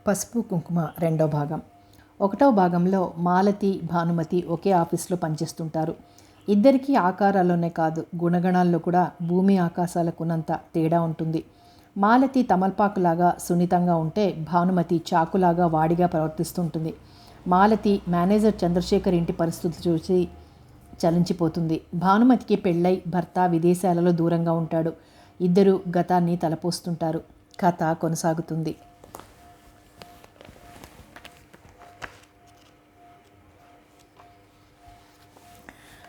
పసుపు కుంకుమ రెండో భాగం. ఒకటవ భాగంలో మాలతి, భానుమతి ఒకే ఆఫీస్లో పనిచేస్తుంటారు. ఇద్దరికీ ఆకారాల్లోనే కాదు, గుణగణాల్లో కూడా భూమి ఆకాశాలకున్నంత తేడా ఉంటుంది. మాలతి తమలపాకులాగా సున్నితంగా ఉంటే, భానుమతి చాకులాగా వాడిగా ప్రవర్తిస్తుంటుంది. మాలతి మేనేజర్ చంద్రశేఖర్ ఇంటి పరిస్థితులు చూసి చలించిపోతుంది. భానుమతికి పెళ్ళై భర్త విదేశాలలో దూరంగా ఉంటాడు. ఇద్దరు గతాన్ని తలపోస్తుంటారు. కథ కొనసాగుతుంది.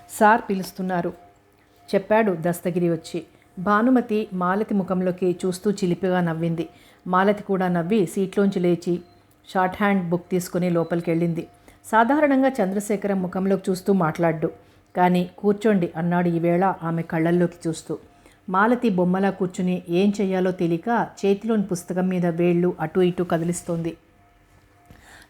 సార్ పిలుస్తున్నారు, చెప్పాడు దస్తగిరి వచ్చి. భానుమతి మాలతి ముఖంలోకి చూస్తూ చిలిపిగా నవ్వింది. మాలతి కూడా నవ్వి సీట్లోంచి లేచి షార్ట్ హ్యాండ్ బుక్ తీసుకుని లోపలికి వెళ్ళింది. సాధారణంగా చంద్రశేఖరం ముఖంలోకి చూస్తూ మాట్లాడ్డు, కానీ కూర్చోండి అన్నాడు ఈవేళ ఆమె కళ్ళల్లోకి చూస్తూ. మాలతి బొమ్మలా కూర్చుని ఏం చెయ్యాలో తెలియక చేతిలోని పుస్తకం మీద వేళ్ళు అటు ఇటు కదిలిస్తోంది.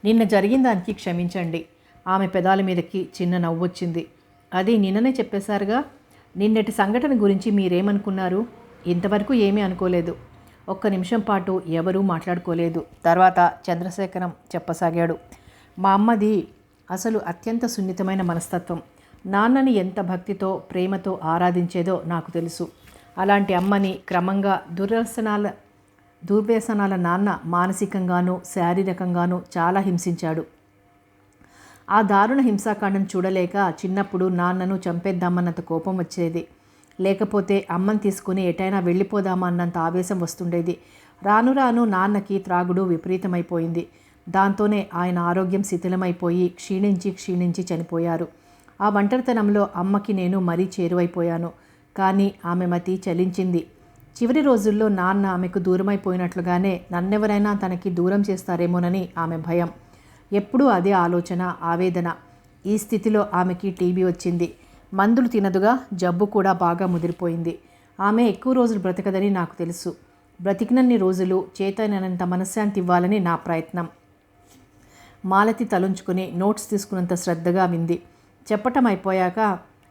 నిన్న జరిగిన దానికి క్షమించండి. ఆమె పెదాల మీదకి చిన్న నవ్వొచ్చింది. అది నిన్ననే చెప్పేశారుగా. నిన్నటి సంఘటన గురించి మీరేమనుకున్నారు? ఇంతవరకు ఏమీ అనుకోలేదు. ఒక్క నిమిషం పాటు ఎవరూ మాట్లాడుకోలేదు. తర్వాత చంద్రశేఖరం చెప్పసాగాడు. మా అమ్మది అసలు అత్యంత సున్నితమైన మనస్తత్వం. నాన్నని ఎంత భక్తితో ప్రేమతో ఆరాధించేదో నాకు తెలుసు. అలాంటి అమ్మని క్రమంగా దుర్వ్యసనాల నాన్న మానసికంగానూ శారీరకంగానూ చాలా హింసించాడు. ఆ దారుణ హింసాకాండం చూడలేక చిన్నప్పుడు నాన్నను చంపేద్దామన్నంత కోపం వచ్చేది. లేకపోతే అమ్మని తీసుకుని ఎటైనా వెళ్ళిపోదామా అన్నంత ఆవేశం వస్తుండేది. రాను రాను నాన్నకి త్రాగుడు విపరీతమైపోయింది. దాంతోనే ఆయన ఆరోగ్యం శిథిలమైపోయి క్షీణించి చనిపోయారు. ఆ ఒంటరితనంలో అమ్మకి నేను మరీ చేరువైపోయాను. కానీ ఆమె మతి చలించింది. చివరి రోజుల్లో నాన్న ఆమెకు దూరమైపోయినట్లుగానే నన్నెవరైనా తనకి దూరం చేస్తారేమోనని ఆమె భయం. ఎప్పుడూ అదే ఆలోచన, ఆవేదన. ఈ స్థితిలో ఆమెకి టీబీ వచ్చింది. మందులు తినదుగా, జబ్బు కూడా బాగా ముదిరిపోయింది. ఆమె ఎక్కువ రోజులు బ్రతకదని నాకు తెలుసు. బ్రతికినన్ని రోజులు చేతనైనంత మనశ్శాంతి ఇవ్వాలని నా ప్రయత్నం. మాలతి తలుంచుకుని నోట్స్ తీసుకున్నంత శ్రద్ధగా వింది. చెప్పటం అయిపోయాక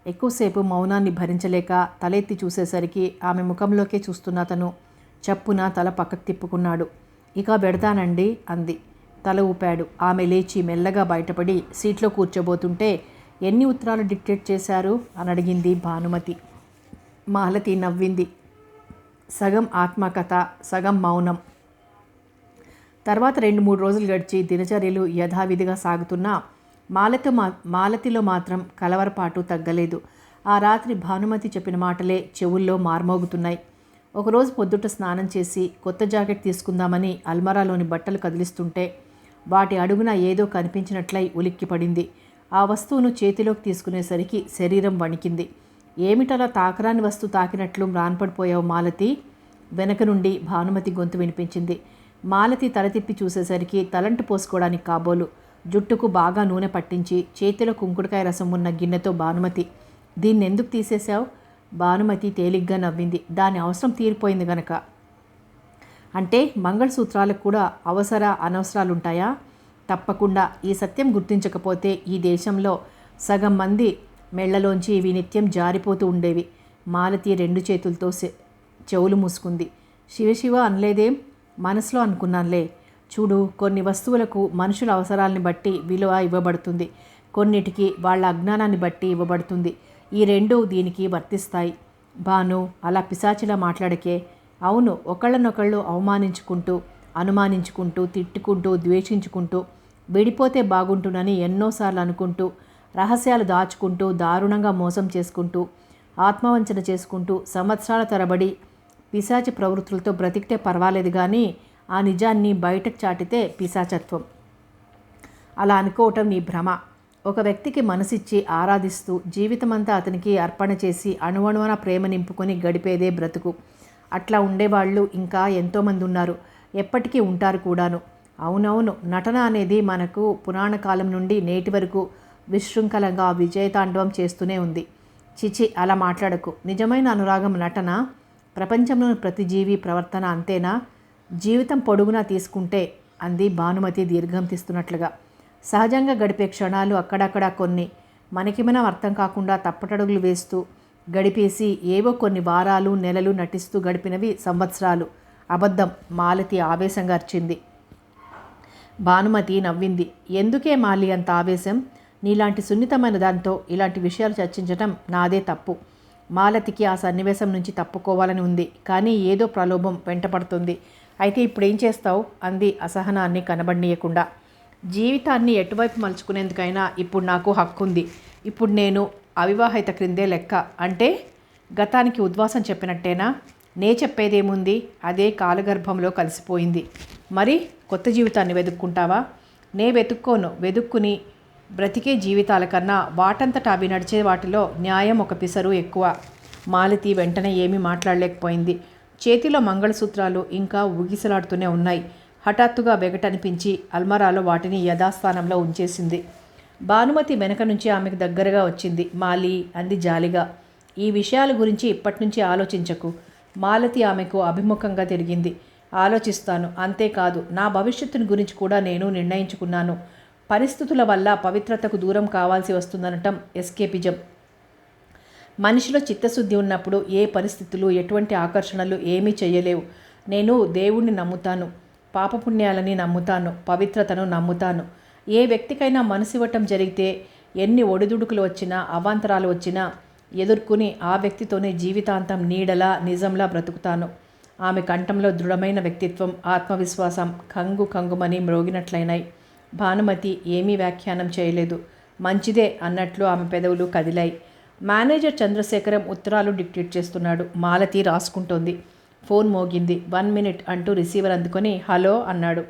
ఎక్కువసేపు మౌనాన్ని భరించలేక తలెత్తి చూసేసరికి ఆమె ముఖంలోకే చూస్తున్న అతను చప్పున తల పక్కకు తిప్పుకున్నాడు. ఇక పెడతానండి అంది. తల ఊపాడు. ఆమె లేచి మెల్లగా బయటపడి సీట్లో కూర్చోబోతుంటే, ఎన్ని ఉత్తరాలు డిక్టేట్ చేశారు అని అడిగింది భానుమతి. మాలతి నవ్వింది. సగం ఆత్మకథ, సగం మౌనం. తర్వాత 2-3 రోజులు గడిచి దినచర్యలు యథావిధిగా సాగుతున్నా మాలతిలో మాత్రం కలవరపాటు తగ్గలేదు. ఆ రాత్రి భానుమతి చెప్పిన మాటలే చెవుల్లో మార్మోగుతున్నాయి. ఒకరోజు పొద్దుట స్నానం చేసి కొత్త జాకెట్ తీసుకుందామని అల్మరాలోని బట్టలు కదిలిస్తుంటే వాటి అడుగున ఏదో కనిపించినట్లయి ఉలిక్కిపడింది. ఆ వస్తువును చేతిలోకి తీసుకునేసరికి శరీరం వణికింది. ఏమిటలా తాకరాని వస్తువు తాకినట్లు మ్రాన్పడిపోయావు మాలతి? వెనక నుండి భానుమతి గొంతు వినిపించింది. మాలతి తల తిప్పి చూసేసరికి తలంటు పోసుకోవడానికి కాబోలు. జుట్టుకు బాగా నూనె పట్టించి చేతిలో కుంకుడుకాయ రసం ఉన్న గిన్నెతో భానుమతి, దీన్నెందుకు తీసేశావు? భానుమతి తేలిగ్గా నవ్వింది. దాని అవసరం తీరిపోయింది గనక. అంటే మంగళసూత్రాలకు కూడా అనవసరాలుంటాయా? తప్పకుండా. ఈ సత్యం గుర్తించకపోతే ఈ దేశంలో సగం మంది మెళ్లలోంచి ఇవి నిత్యం జారిపోతూ ఉండేవి. మాలతి 2 చేతులతో చెవులు మూసుకుంది. శివశివ అనలేదేం? మనసులో అనుకున్నానులే. చూడు, కొన్ని వస్తువులకు మనుషుల అవసరాలని బట్టి విలువ ఇవ్వబడుతుంది, కొన్నిటికి వాళ్ళ అజ్ఞానాన్ని బట్టి ఇవ్వబడుతుంది. ఈ 2 దీనికి వర్తిస్తాయి. భాను, అలా పిశాచిలా మాట్లాడకే. అవును, ఒకళ్ళనొకళ్ళు అవమానించుకుంటూ, అనుమానించుకుంటూ, తిట్టుకుంటూ, ద్వేషించుకుంటూ, విడిపోతే బాగుంటుందని ఎన్నోసార్లు అనుకుంటూ, రహస్యాలు దాచుకుంటూ, దారుణంగా మోసం చేసుకుంటూ, ఆత్మవంచన చేసుకుంటూ సంవత్సరాల తరబడి పిశాచి ప్రవృత్తులతో బ్రతికితే పర్వాలేదు, కానీ ఆ నిజాన్ని బయటకు చాటితే పిశాచత్వం. అలా అనుకోవటం నీ భ్రమ. ఒక వ్యక్తికి మనసిచ్చి ఆరాధిస్తూ జీవితమంతా అతనికి అర్పణ చేసి అణువణువన ప్రేమ నింపుకొని గడిపేదే బ్రతుకు. అట్లా ఉండేవాళ్ళు ఇంకా ఎంతోమంది ఉన్నారు, ఎప్పటికీ ఉంటారు కూడాను. అవునవును, నటన అనేది మనకు పురాణ కాలం నుండి నేటి వరకు విశృంఖలంగా విజయతాండవం చేస్తూనే ఉంది. చిచి, అలా మాట్లాడకు. నిజమైన అనురాగం నటన. ప్రపంచంలోని ప్రతి జీవి ప్రవర్తన అంతేనా? జీవితం పొడుగునా తీసుకుంటే అంది భానుమతి దీర్ఘం తీస్తున్నట్లుగా. సహజంగా గడిపే క్షణాలు అక్కడక్కడ కొన్ని మనకి మనం అర్థం కాకుండా తప్పటడుగులు వేస్తూ గడిపేసి ఏవో కొన్ని వారాలు నెలలు నటిస్తూ గడిపినవి సంవత్సరాలు. అబద్ధం. మాలతి ఆవేశంగా అరిచింది. భానుమతి నవ్వింది. ఎందుకే మాలి అంత ఆవేశం? నీలాంటి సున్నితమైన దాంతో ఇలాంటి విషయాలు చర్చించటం నాదే తప్పు. మాలతికి ఆ సన్నివేశం నుంచి తప్పుకోవాలని ఉంది, కానీ ఏదో ప్రలోభం వెంటపడుతుంది. అయితే ఇప్పుడేం చేస్తావు? అంది అసహనాన్ని కనబడనీయకుండా. జీవితాన్ని ఎటువైపు మలుచుకునేందుకైనా ఇప్పుడు నాకు హక్కుంది. ఇప్పుడు నేను అవివాహిత క్రిందే లెక్క. అంటే గతానికి ఉద్వాసం చెప్పినట్టేనా? నే చెప్పేదేముంది? అదే కాలగర్భంలో కలిసిపోయింది. మరి కొత్త జీవితాన్ని వెతుక్కుంటావా? నే వెతుక్కోను. వెతుక్కుని బ్రతికే జీవితాల కన్నా వాటంతటా అవి నడిచే వాటిలో న్యాయం ఒక పిసరు ఎక్కువ. మాలతి వెంటనే ఏమీ మాట్లాడలేకపోయింది. చేతిలో మంగళసూత్రాలు ఇంకా ఊగిసలాడుతూనే ఉన్నాయి. హఠాత్తుగా వెగటనిపించి అల్మరాలో వాటిని యథాస్థానంలో ఉంచేసింది. భానుమతి వెనక నుంచి ఆమెకు దగ్గరగా వచ్చింది. మాలి అంది జాలిగా, ఈ విషయాల గురించి ఇప్పటి నుంచి ఆలోచించకు. మాలతి ఆమెకు అభిముఖంగా తిరిగింది. ఆలోచిస్తాను, అంతేకాదు నా భవిష్యత్తుని గురించి కూడా నేను నిర్ణయించుకున్నాను. పరిస్థితుల వల్ల పవిత్రతకు దూరం కావాల్సి వస్తుందనటం ఎస్కేపిజం. మనిషిలో చిత్తశుద్ధి ఉన్నప్పుడు ఏ పరిస్థితులు, ఎటువంటి ఆకర్షణలు ఏమీ చెయ్యలేవు. నేను దేవుణ్ణి నమ్ముతాను, పాపపుణ్యాలని నమ్ముతాను, పవిత్రతను నమ్ముతాను. ఏ వ్యక్తికైనా మనసివ్వటం జరిగితే ఎన్ని ఒడిదుడుకులు వచ్చినా, అవాంతరాలు వచ్చినా ఎదుర్కొని ఆ వ్యక్తితోనే జీవితాంతం నీడలా నిజంలా బ్రతుకుతాను. ఆమె కంఠంలో దృఢమైన వ్యక్తిత్వం, ఆత్మవిశ్వాసం కంగు కంగుమని మ్రోగినట్లయినాయి. భానుమతి ఏమీ వ్యాఖ్యానం చేయలేదు. మంచిదే అన్నట్లు ఆమె పెదవులు కదిలాయి. మేనేజర్ చంద్రశేఖరం ఉత్తరాలు డిక్టేట్ చేస్తున్నాడు. మాలతి రాసుకుంటోంది. ఫోన్ మోగింది. 1 minute అంటూ రిసీవర్ అందుకొని హలో అన్నాడు.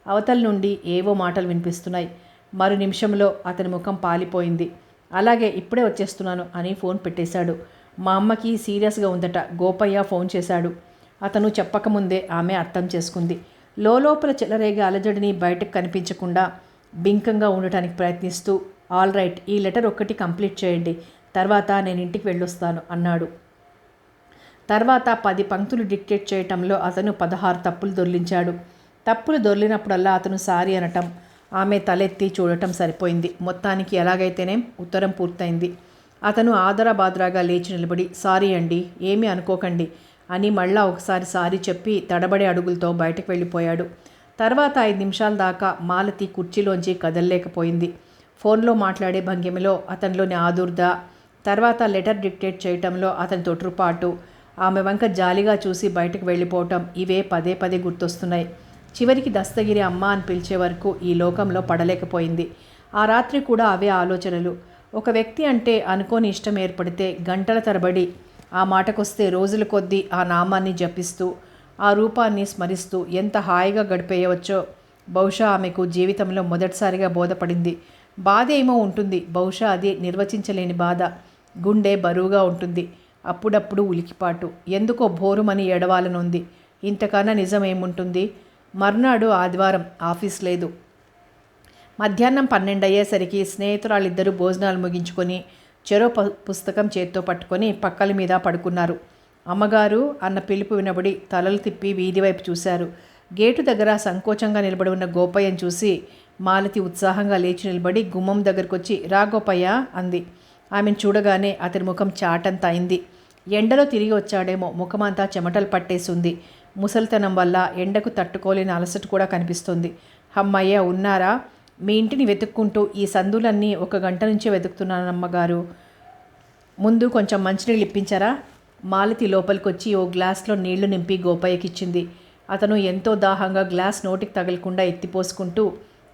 అవతల నుండి ఏవో మాటలు వినిపిస్తున్నాయి. మరు నిమిషంలో అతని ముఖం పాలిపోయింది. అలాగే ఇప్పుడే వచ్చేస్తున్నాను అని ఫోన్ పెట్టేశాడు. మా అమ్మకి సీరియస్గా ఉందట. గోపయ్య ఫోన్ చేశాడు. అతను చెప్పకముందే ఆమె అర్థం చేసుకుంది. లోపల చెలరేగే అలజడిని బయటకు కనిపించకుండా బింకంగా ఉండటానికి ప్రయత్నిస్తూ ఆల్ రైట్, ఈ లెటర్ ఒక్కటి కంప్లీట్ చేయండి, తర్వాత నేను ఇంటికి వెళ్ళొస్తాను అన్నాడు. తర్వాత 10 పంక్తులు డిక్టేట్ చేయటంలో అతను 16 తప్పులు దొర్లించాడు. తప్పులు దొర్లినప్పుడల్లా అతను సారీ అనటం, ఆమె తలెత్తి చూడటం సరిపోయింది. మొత్తానికి ఎలాగైతేనే ఉత్తరం పూర్తయింది. అతను ఆదరాబాద్రాగా లేచి నిలబడి సారీ అండి, ఏమీ అనుకోకండి అని మళ్ళా ఒకసారి సారీ చెప్పి తడబడే అడుగులతో బయటకు వెళ్ళిపోయాడు. తర్వాత 5 నిమిషాల దాకా మాలతి కుర్చీలోంచి కదలలేకపోయింది. ఫోన్లో మాట్లాడే భంగిమలో అతనిలోని ఆదుర్ద, తర్వాత లెటర్ డిక్టేట్ చేయటంలో అతని తొట్రుపాటు, ఆమె వంక జాలిగా చూసి బయటకు వెళ్ళిపోవటం, ఇవే పదే పదే గుర్తొస్తున్నాయి. చివరికి దస్తగిరి అమ్మ అని పిలిచే వరకు ఈ లోకంలో పడలేకపోయింది. ఆ రాత్రి కూడా అవే ఆలోచనలు. ఒక వ్యక్తి అంటే అనుకోని ఇష్టం ఏర్పడితే గంటల తరబడి, ఆ మాటకొస్తే రోజుల కొద్దీ ఆ నామాన్ని జపిస్తూ, ఆ రూపాన్ని స్మరిస్తూ ఎంత హాయిగా గడిపేయవచ్చో బహుశా ఆమెకు జీవితంలో మొదటిసారిగా బోధపడింది. బాధ ఏమో ఉంటుంది, బహుశా అది నిర్వచించలేని బాధ. గుండె బరువుగా ఉంటుంది, అప్పుడప్పుడు ఉలికిపాటు, ఎందుకో భోరుమని ఏడవాలనుంది. ఇంతకన్నా నిజం ఏముంటుంది? మర్నాడు ఆదివారం, ఆఫీస్ లేదు. మధ్యాహ్నం 12 అయ్యేసరికి స్నేహితురాళ్ళిద్దరూ భోజనాలు ముగించుకొని చెరో పుస్తకం చేత్తో పట్టుకొని పక్కల మీద పడుకున్నారు. అమ్మగారు అన్న పిలుపు వినబడి తలలు తిప్పి వీధి వైపు చూశారు. గేటు దగ్గర సంకోచంగా నిలబడి ఉన్న గోపయ్యను చూసి మాలతి ఉత్సాహంగా లేచి నిలబడి గుమ్మం దగ్గరకు వచ్చి రా గోపయ్య అంది. ఆమెను చూడగానే అతని ముఖం చాటంత అయింది. ఎండలో తిరిగి వచ్చాడేమో, ముఖమంతా చెమటలు పట్టేసింది. ముసలితనం వల్ల ఎండకు తట్టుకోలేని అలసట కూడా కనిపిస్తుంది. అమ్మయ్య ఉన్నారా? మీ ఇంటిని వెతుక్కుంటూ ఈ సందులన్నీ 1 గంట నుంచే వెతుకుతున్నానమ్మగారు. ముందు కొంచెం మంచినీళ్ళు ఇప్పించారా? మాలతి లోపలికొచ్చి ఓ గ్లాస్లో నీళ్లు నింపి గోపయ్యకిచ్చింది. అతను ఎంతో దాహంగా గ్లాస్ నోటికి తగలకుండా ఎత్తిపోసుకుంటూ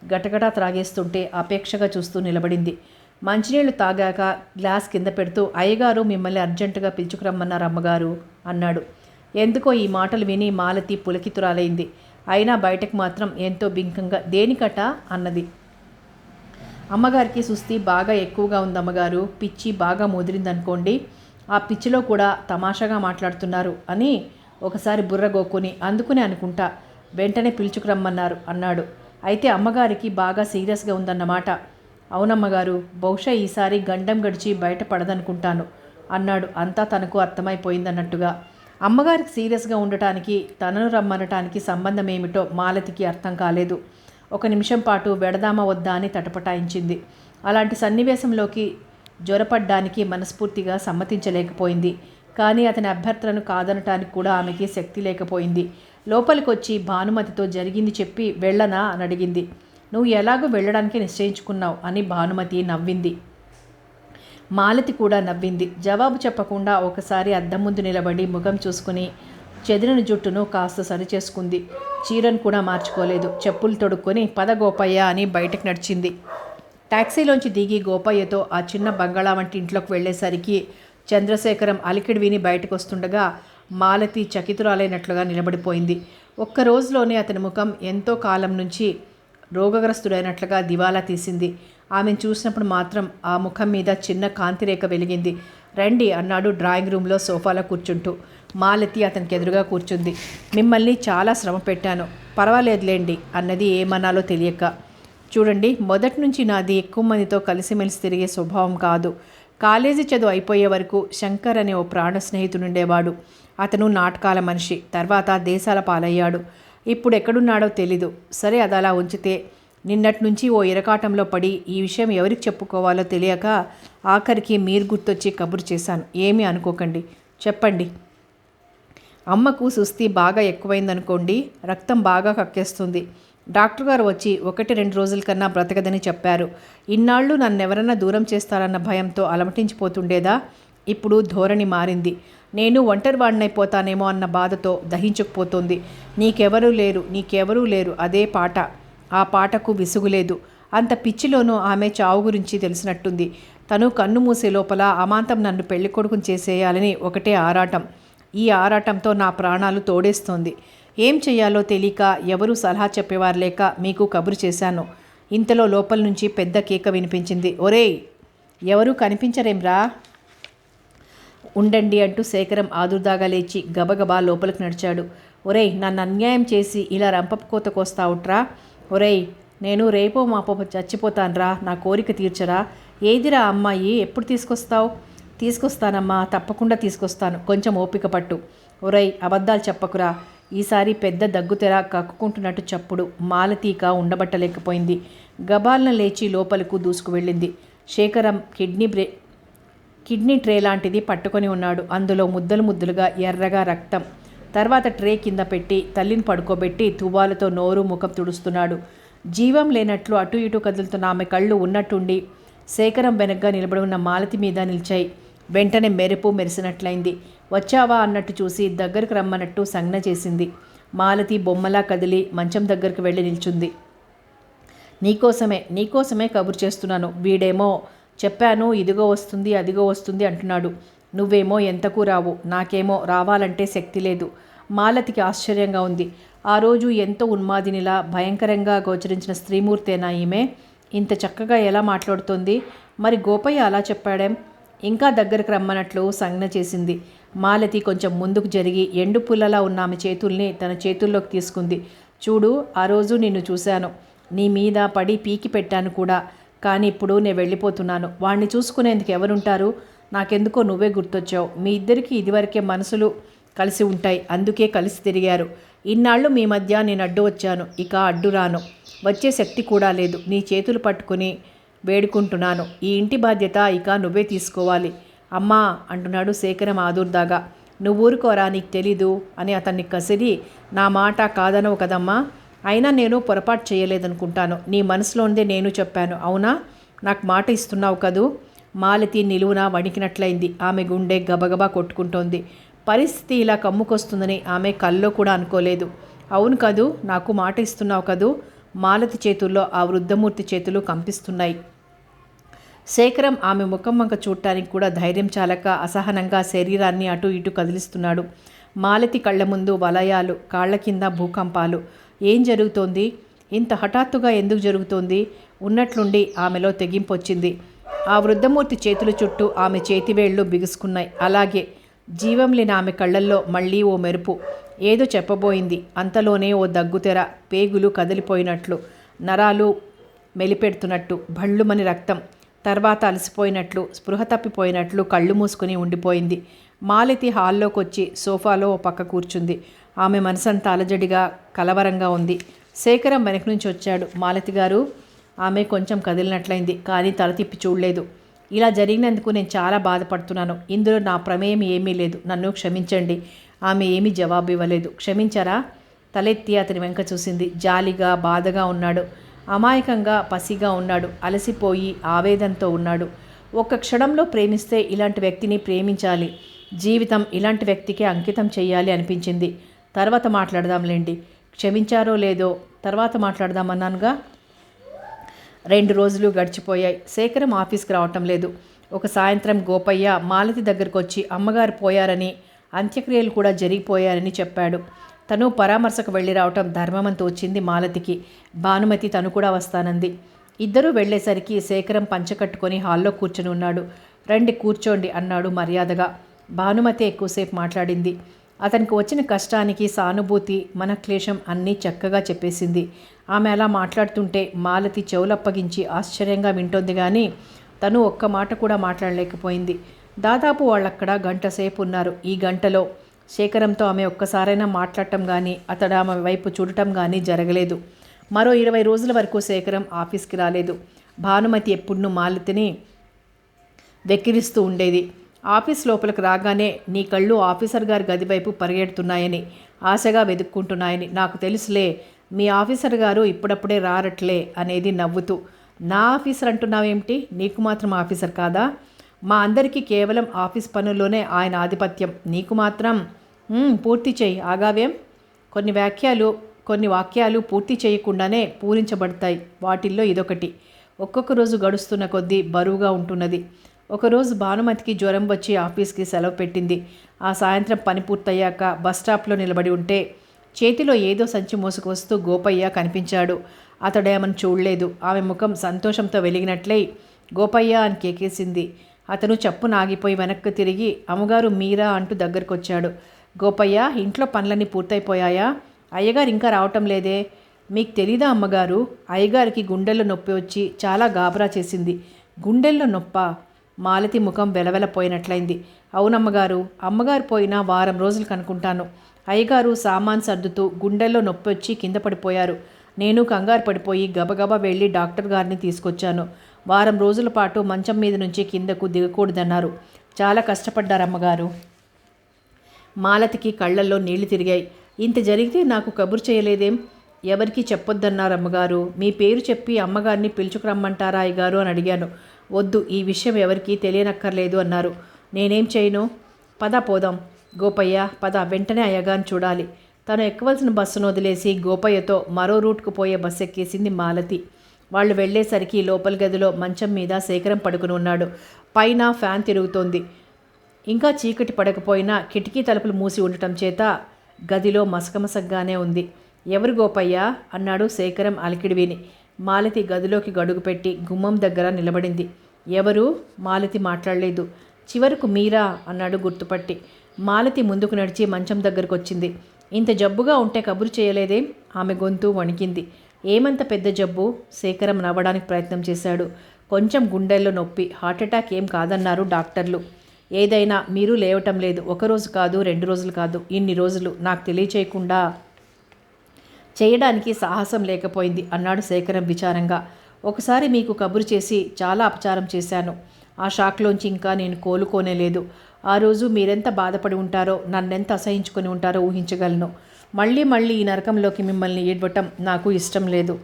గటగటా త్రాగేస్తుంటే అపేక్షగా చూస్తూ నిలబడింది. మంచినీళ్లు తాగాక గ్లాస్ కింద పెడుతూ అయ్యగారు మిమ్మల్ని అర్జెంటుగా పిలుచుకురమ్మన్నారు అమ్మగారు అన్నాడు. ఎందుకో ఈ మాటలు విని మాలతి పులకితురాలైంది. అయినా బయటకు మాత్రం ఎంతో బింకంగా దేనికట అన్నది. అమ్మగారికి సుస్థి బాగా ఎక్కువగా ఉందమ్మగారు, పిచ్చి బాగా ముదిరిందనుకోండి. ఆ పిచ్చిలో కూడా తమాషాగా మాట్లాడుతున్నారు అని ఒకసారి బుర్రగోక్కుని అందుకునే అనుకుంటా వెంటనే పిలుచుకురమ్మన్నారు అన్నాడు. అయితే అమ్మగారికి బాగా సీరియస్గా ఉందన్నమాట. అవునమ్మగారు, బహుశా ఈసారి గండం గడిచి బయటపడదనుకుంటాను అన్నాడు. అంతా తనకు అర్థమైపోయిందన్నట్టుగా. అమ్మగారికి సీరియస్గా ఉండటానికి తనను రమ్మనటానికి సంబంధం ఏమిటో మాలతికి అర్థం కాలేదు. 1 నిమిషం పాటు వెడదామా వద్దా అని తటపటాయించింది. అలాంటి సన్నివేశంలోకి జ్వరపడ్డానికి మనస్ఫూర్తిగా సమ్మతించలేకపోయింది. కానీ అతని అభ్యర్థనను కాదనటానికి కూడా ఆమెకి శక్తి లేకపోయింది. లోపలికొచ్చి భానుమతితో జరిగింది చెప్పి వెళ్ళనా అని అడిగింది. నువ్వు ఎలాగో వెళ్ళడానికి నిశ్చయించుకున్నావు అని భానుమతి నవ్వింది. మాలతి కూడా నవ్వింది. జవాబు చెప్పకుండా ఒకసారి అద్దం ముందు నిలబడి ముఖం చూసుకుని చెదిరిన జుట్టును కాస్త సరిచేసుకుంది. చీరను కూడా మార్చుకోలేదు. చెప్పులు తొడుక్కొని పద గోపయ్య అని బయటకు నడిచింది. టాక్సీలోంచి దిగి గోపయ్యతో ఆ చిన్న బంగాళా వంటి ఇంట్లోకి వెళ్ళేసరికి చంద్రశేఖరం అలికిడి విని బయటకు వస్తుండగా మాలతి చకితురాలైనట్లుగా నిలబడిపోయింది. ఒక్క రోజులోనే అతని ముఖం ఎంతో కాలం నుంచి రోగగ్రస్తుడైనట్లుగా దివాలా తీసింది. ఆమెను చూసినప్పుడు మాత్రం ఆ ముఖం మీద చిన్న కాంతిరేఖ వెలిగింది. రండి అన్నాడు డ్రాయింగ్ రూమ్లో సోఫాలో కూర్చుంటూ. మాలతి అతనికి ఎదురుగా కూర్చుంది. మిమ్మల్ని చాలా శ్రమ పెట్టాను, పర్వాలేదులేండి అన్నది ఏమన్నాలో తెలియక. చూడండి, మొదటి నుంచి నాది ఎక్కువ మందితో కలిసిమెలిసి తిరిగే స్వభావం కాదు. కాలేజీ చదువు అయిపోయే వరకు శంకర్ అనే ఓ ప్రాణ స్నేహితుడుండేవాడు. అతను నాటకాల మనిషి. తర్వాత దేశాల పాలయ్యాడు. ఇప్పుడు ఎక్కడున్నాడో తెలీదు. సరే, అది అలా ఉంచితే నిన్నటి నుంచి ఓ ఇరకాటంలో పడి ఈ విషయం ఎవరికి చెప్పుకోవాలో తెలియక ఆఖరికి మీరు గుర్తొచ్చి కబురు చేశాను. ఏమీ అనుకోకండి, చెప్పండి. అమ్మకు సుస్థి బాగా ఎక్కువైందనుకోండి. రక్తం బాగా కక్కేస్తుంది. డాక్టర్ గారు వచ్చి 1-2 రోజుల కన్నా బ్రతకదని చెప్పారు. ఇన్నాళ్ళు నన్నెవరన్నా దూరం చేస్తారన్న భయంతో అలమటించిపోతుండేదా. ఇప్పుడు ధోరణి మారింది. నేను ఒంటరివాడినైపోతానేమో అన్న బాధతో దహించుకుపోతుంది. నీకెవరూ లేరు అదే పాట. ఆ పాటకు విసుగులేదు. అంత పిచ్చిలోనూ ఆమె చావు గురించి తెలిసినట్టుంది. తను కన్ను మూసే లోపల అమాంతం నన్ను పెళ్ళికొడుకుని చేసేయాలని ఒకటే ఆరాటం. ఈ ఆరాటంతో నా ప్రాణాలు తోడేస్తోంది. ఏం చెయ్యాలో తెలియక ఎవరూ సలహా చెప్పేవారు లేక మీకు కబురు చేశాను. ఇంతలో లోపల నుంచి పెద్ద కేక వినిపించింది. ఒరేయ్, ఎవరూ కనిపించరేంరా? ఉండండి అంటూ శేఖరం ఆదుర్దాగా లేచి గబగబా లోపలికి నడిచాడు. ఒరేయ్, నన్ను అన్యాయం చేసి ఇలా రంపపు కోస్తావుట్రా? ఒరేయ్, నేను రేపో మాపో చచ్చిపోతాన్రా, నా కోరిక తీర్చరా? ఏదిరా అమ్మాయి, ఎప్పుడు తీసుకొస్తావు? తీసుకొస్తానమ్మా, తప్పకుండా తీసుకొస్తాను, కొంచెం ఓపిక పట్టు. ఒరేయ్, అబద్ధాలు చెప్పకురా. ఈసారి పెద్ద దగ్గుతెర కక్కుకుంటున్నట్టు చప్పుడు. మాలతీక ఉండబట్టలేకపోయింది. గబాల్న లేచి లోపలకు దూసుకు వెళ్ళింది. శేఖరం కిడ్నీ ట్రే లాంటిది పట్టుకొని ఉన్నాడు. అందులో ముద్దలు ముద్దలుగా ఎర్రగా రక్తం. తర్వాత ట్రే కింద పెట్టి తల్లిని పడుకోబెట్టి తువ్వాలతో నోరు ముఖం తుడుస్తున్నాడు. జీవం లేనట్లు అటు ఇటు కదులుతున్న ఆమె కళ్ళు ఉన్నట్టుండి శేఖరం వెనగ్గా నిలబడి ఉన్న మాలతి మీద నిలిచాయి. వెంటనే మెరిసినట్లయింది. వచ్చావా అన్నట్టు చూసి దగ్గరకు రమ్మన్నట్టు సంజ్ఞ చేసింది. మాలతి బొమ్మలా కదిలి మంచం దగ్గరకు వెళ్ళి నిల్చుంది. నీకోసమే కబురు చేస్తున్నాను. వీడేమో చెప్పాను ఇదిగో వస్తుంది అదిగో వస్తుంది అంటున్నాడు. నువ్వేమో ఎంతకు రావు. నాకేమో రావాలంటే శక్తి లేదు. మాలతికి ఆశ్చర్యంగా ఉంది. ఆ రోజు ఎంతో ఉన్మాదినిలా భయంకరంగా గోచరించిన స్త్రీమూర్తేనా ఈమె? ఇంత చక్కగా ఎలా మాట్లాడుతోంది? మరి గోపయ్య అలా చెప్పాడేం? ఇంకా దగ్గరకు రమ్మన్నట్లు సంజ్ఞ చేసింది. మాలతి కొంచెం ముందుకు జరిగి ఎండు పుల్లలా ఉన్న ఆమె చేతుల్ని తన చేతుల్లోకి తీసుకుంది. చూడు, ఆ రోజు నిన్ను చూశాను. నీ మీద పడి పీకి పెట్టాను కూడా. కానీ ఇప్పుడు నేను వెళ్ళిపోతున్నాను. వాణ్ణి చూసుకునేందుకు ఎవరుంటారు? నాకెందుకో నువ్వే గుర్తొచ్చావు. మీ ఇద్దరికీ ఇదివరకే మనసులు కలిసి ఉంటాయి. అందుకే కలిసి తిరిగారు. ఇన్నాళ్ళు మీ మధ్య నేను అడ్డు వచ్చాను. ఇక అడ్డు రాను. వచ్చే శక్తి కూడా లేదు. నీ చేతులు పట్టుకుని వేడుకుంటున్నాను. ఈ ఇంటి బాధ్యత ఇక నువ్వే తీసుకోవాలి. అమ్మా అంటున్నాడు శేఖరం ఆదుర్దాగా. నువ్వు ఊరుకోరా, నీకు తెలీదు అని అతన్ని కసిరి, నా మాట కాదనవు కదమ్మా. అయినా నేను పొరపాటు చేయలేదనుకుంటాను. నీ మనసులోనిదే నేను చెప్పాను. అవునా? నాకు మాట ఇస్తున్నావు కదూ? మాలతి నిలువున వణికినట్లయింది. ఆమె గుండె గబగబా కొట్టుకుంటోంది. పరిస్థితి ఇలా కమ్ముకొస్తుందని ఆమె కల్లో కూడా అనుకోలేదు. అవును కదూ, నాకు మాట ఇస్తున్నావు కదూ? మాలతి చేతుల్లో ఆ వృద్ధమూర్తి చేతులు కంపిస్తున్నాయి. శేఖరం ఆమె ముఖం వంక చూడటానికి కూడా ధైర్యం చాలక అసహనంగా శరీరాన్ని అటు ఇటు కదిలిస్తున్నాడు. మాలతి కళ్ళ ముందు వలయాలు, కాళ్ల కింద భూకంపాలు. ఏం జరుగుతోంది? ఇంత హఠాత్తుగా ఎందుకు జరుగుతోంది? ఉన్నట్లుండి ఆమెలో తెగింపొచ్చింది. ఆ వృద్ధమూర్తి చేతుల చుట్టూ ఆమె చేతివేళ్లు బిగుసుకున్నాయి. అలాగే జీవం లేని ఆమె కళ్ళల్లో మళ్ళీ ఓ మెరుపు. ఏదో చెప్పబోయింది. అంతలోనే ఓ దగ్గుతెర, పేగులు కదిలిపోయినట్లు, నరాలు మెలిపెడుతున్నట్టు, భళ్ళుమని రక్తం. తర్వాత అలసిపోయినట్లు, స్పృహ తప్పిపోయినట్లు కళ్ళు మూసుకుని ఉండిపోయింది. మాలతి హాల్లోకి వచ్చి సోఫాలో ఓ పక్క కూర్చుంది. ఆమె మనసంతా అలజడిగా కలవరంగా ఉంది. శేఖరం వెనక నుంచి వచ్చాడు. మాలతి గారు. ఆమె కొంచెం కదిలినట్లయింది, కానీ తల తిప్పి చూడలేదు. ఇలా జరిగినందుకు నేను చాలా బాధపడుతున్నాను. ఇందులో నా ప్రమేయం ఏమీ లేదు. నన్ను క్షమించండి. ఆమె ఏమీ జవాబు ఇవ్వలేదు. క్షమించారా? తలెత్తి అతని వెంక చూసింది. జాలిగా బాధగా ఉన్నాడు. అమాయకంగా పసిగా ఉన్నాడు. అలసిపోయి ఆవేదనతో ఉన్నాడు. ఒక్క క్షణంలో ప్రేమిస్తే ఇలాంటి వ్యక్తిని ప్రేమించాలి, జీవితం ఇలాంటి వ్యక్తికే అంకితం చేయాలి అనిపించింది. తర్వాత మాట్లాడదాంలేండి. క్షమించారో లేదో తర్వాత మాట్లాడదామన్నానుగా. 2 రోజులు గడిచిపోయాయి. శేఖరం ఆఫీస్కి రావటం లేదు. ఒక సాయంత్రం గోపయ్య మాలతి దగ్గరకు వచ్చి అమ్మగారు పోయారని, అంత్యక్రియలు కూడా జరిగిపోయారని చెప్పాడు. తను పరామర్శకు వెళ్ళి రావటం ధర్మమని తోచింది మాలతికి. భానుమతి తను కూడా వస్తానంది. ఇద్దరూ వెళ్ళేసరికి శేఖరం పంచకట్టుకొని హాల్లో కూర్చొని ఉన్నాడు. రండి కూర్చోండి అన్నాడు మర్యాదగా. భానుమతి ఎక్కువసేపు మాట్లాడింది. అతనికి వచ్చిన కష్టానికి సానుభూతి, మనక్లేశం అన్నీ చక్కగా చెప్పేసింది. ఆమె అలా మాట్లాడుతుంటే మాలతి చెవులప్పగించి ఆశ్చర్యంగా వింటోంది కానీ తను ఒక్క మాట కూడా మాట్లాడలేకపోయింది. దాదాపు వాళ్ళక్కడ గంట సేపు ఉన్నారు. ఈ గంటలో శేఖరంతో ఆమె ఒక్కసారైనా మాట్లాడటం కానీ అతడు ఆమె వైపు చూడటం కానీ జరగలేదు. మరో 20 రోజుల వరకు శేఖరం ఆఫీస్కి రాలేదు. భానుమతి ఎప్పుడూ మాలతిని వెక్కిరిస్తూ ఉండేది. ఆఫీస్ లోపలికి రాగానే నీ కళ్ళు ఆఫీసర్ గారి గది వైపు పరిగెడుతున్నాయని, ఆశగా వెతుక్కుంటున్నాయని నాకు తెలుసులే, మీ ఆఫీసర్ గారు ఇప్పుడప్పుడే రారట్లే అనేది నవ్వుతూ. నా ఆఫీసర్ అంటున్నావేమిటి? నీకు మాత్రం ఆఫీసర్ కాదా? మా అందరికీ కేవలం ఆఫీస్ పనుల్లోనే ఆయన ఆధిపత్యం, నీకు మాత్రం పూర్తి చేయి, ఆగావేం? కొన్ని వాక్యాలు పూర్తి చేయకుండానే పూరించబడతాయి. వాటిల్లో ఇదొకటి. ఒక్కొక్క రోజు గడుస్తున్న కొద్దీ బరువుగా ఉంటున్నది. ఒకరోజు భానుమతికి జ్వరం వచ్చి ఆఫీస్కి సెలవు పెట్టింది. ఆ సాయంత్రం పని పూర్తయ్యాక బస్టాప్లో నిలబడి ఉంటే చేతిలో ఏదో సంచి మోసుకొస్తూ గోపయ్య కనిపించాడు. అతడేమని చూడలేదు. ఆమె ముఖం సంతోషంతో వెలిగినట్లయి గోపయ్య అని కేకేసింది. అతను చప్పున ఆగిపోయి వెనక్కి తిరిగి అమ్మగారు మీరా అంటూ దగ్గరకొచ్చాడు. గోపయ్య, ఇంట్లో పనులన్నీ పూర్తయిపోయాయా? అయ్యగారు ఇంకా రావటం లేదే? మీకు తెలీదా అమ్మగారు? అయ్యగారికి గుండెల్లో నొప్పి వచ్చి చాలా గాబరా చేసింది. గుండెల్లో నొప్పా? మాలతి ముఖం వెలవెలపోయినట్లయింది. అవునమ్మగారు, అమ్మగారు పోయినా వారం రోజులు కనుకుంటాను. అయ్యగారు సామాన్ సర్దుతూ గుండెల్లో నొప్పి వచ్చి కింద పడిపోయారు. నేను కంగారు పడిపోయి గబగబా వెళ్ళి డాక్టర్ గారిని తీసుకొచ్చాను. వారం రోజుల పాటు మంచం మీద నుంచి కిందకు దిగకూడదన్నారు. చాలా కష్టపడ్డారమ్మగారు. మాలతికి కళ్ళల్లో నీళ్లు తిరిగాయి. ఇంత జరిగితే నాకు కబురు చేయలేదేం? ఎవరికి చెప్పొద్దన్నారమ్మగారు. మీ పేరు చెప్పి అమ్మగారిని పిలుచుకురమ్మంటారా అయ్యగారు అని అడిగాను. వద్దు, ఈ విషయం ఎవరికీ తెలియనక్కర్లేదు అన్నారు. నేనేం చేయను? పద పోదాం. గోపయ్య పద, వెంటనే అయ్యగారిని చూడాలి. తను ఎక్కవలసిన బస్సును వదిలేసి గోపయ్యతో మరో రూట్కు పోయే బస్సు ఎక్కేసింది మాలతి. వాళ్ళు వెళ్ళేసరికి లోపల గదిలో మంచం మీద శేఖరం పడుకుని ఉన్నాడు. పైన ఫ్యాన్ తిరుగుతోంది. ఇంకా చీకటి పడకపోయినా కిటికీ తలుపులు మూసి ఉండటం చేత గదిలో మసకమసగ్గానే ఉంది. ఎవరు గోపయ్య అన్నాడు శేఖరం అలికిడి విని. మాలతి గదిలోకి గడుగుపెట్టి గుమ్మం దగ్గర నిలబడింది. ఎవరు? మాలతి మాట్లాడలేదు. చివరకు మీరా అన్నాడు గుర్తుపట్టి. మాలతి ముందుకు నడిచి మంచం దగ్గరకు వచ్చింది. ఇంత జబ్బుగా ఉంటే కబురు చేయలేదేం? ఆమె గొంతు వణికింది. ఏమంత పెద్ద జబ్బు? శేఖరం నవ్వడానికి ప్రయత్నం చేశాడు. కొంచెం గుండెల్లో నొప్పి, హార్ట్అటాక్ ఏం కాదన్నారు డాక్టర్లు. ఏదైనా మీరు లేవటం లేదు. 1 రోజు కాదు, 2 రోజులు కాదు, ఇన్ని రోజులు నాకు తెలియచేయకుండా చేయడానికి సాహసం లేకపోయింది అన్నాడు శేఖరం విచారంగా. ఒకసారి మీకు కబురు చేసి చాలా అపచారం చేశాను. ఆ షాక్లోంచి ఇంకా నేను కోలుకోనేలేదు. ఆ రోజు మీరెంత బాధపడి ఉంటారో, నన్నెంత అసహించుకొని ఉంటారో ఊహించగలను. మళ్ళీ ఈ నరకంలోకి మిమ్మల్ని ఏడవటం నాకు ఇష్టం లేదు.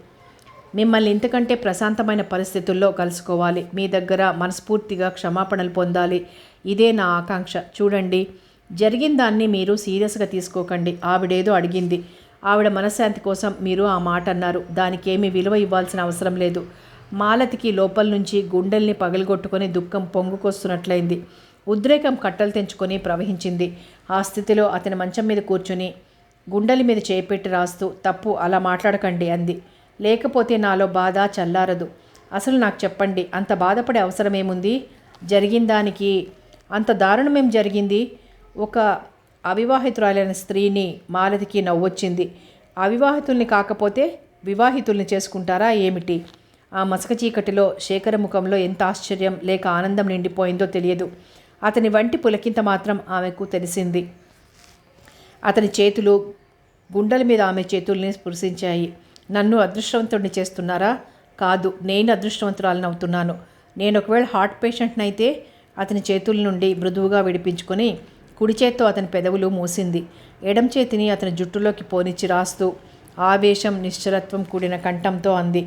మిమ్మల్ని ఇంతకంటే ప్రశాంతమైన పరిస్థితుల్లో కలుసుకోవాలి. మీ దగ్గర మనస్ఫూర్తిగా క్షమాపణలు పొందాలి. ఇదే నా ఆకాంక్ష. చూడండి, జరిగిన దాన్ని మీరు సీరియస్గా తీసుకోకండి. ఆవిడేదో అడిగింది. ఆవిడ మనశ్శాంతి కోసం మీరు ఆ మాట అన్నారు. దానికేమీ విలువ ఇవ్వాల్సిన అవసరం లేదు. మాలతికి లోపల నుంచి గుండెల్ని పగలగొట్టుకొని దుఃఖం పొంగుకొస్తున్నట్లయింది. ఉద్రేకం కట్టలు తెంచుకొని ప్రవహించింది. ఆ స్థితిలో అతని మంచం మీద కూర్చుని గుండెల మీద చేపెట్టి రాస్తూ, తప్పు, అలా మాట్లాడకండి అంది. లేకపోతే నాలో బాధ చల్లారదు. అసలు నాకు చెప్పండి, అంత బాధపడే అవసరమేముంది? జరిగిన దానికి అంత దారుణమేం జరిగింది? ఒక అవివాహితురాలైన స్త్రీని. మాలతికి నవ్వొచ్చింది. అవివాహితుల్ని కాకపోతే వివాహితుల్ని చేసుకుంటారా ఏమిటి? ఆ మసక చీకటిలో శేఖర ముఖంలో ఎంత ఆశ్చర్యం లేక ఆనందం నిండిపోయిందో తెలియదు. అతని వంటి పులకింత మాత్రం ఆమెకు తెలిసింది. అతని చేతులు గుండెల మీద ఆమె చేతుల్ని స్పృశించాయి. నన్ను అదృష్టవంతుడిని చేస్తున్నారా? కాదు, నేను అదృష్టవంతురాలను అవుతున్నాను. నేను ఒకవేళ హార్ట్ పేషెంట్నైతే అతని చేతుల నుండి మృదువుగా విడిపించుకొని కుడి చేత్తో అతని పెదవులు మూసింది. ఎడం చేతిని అతని జుట్టులోకి పోనిచ్చి రాస్తూ ఆవేశం, నిశ్చలత్వం కూడిన కంఠంతో అంది.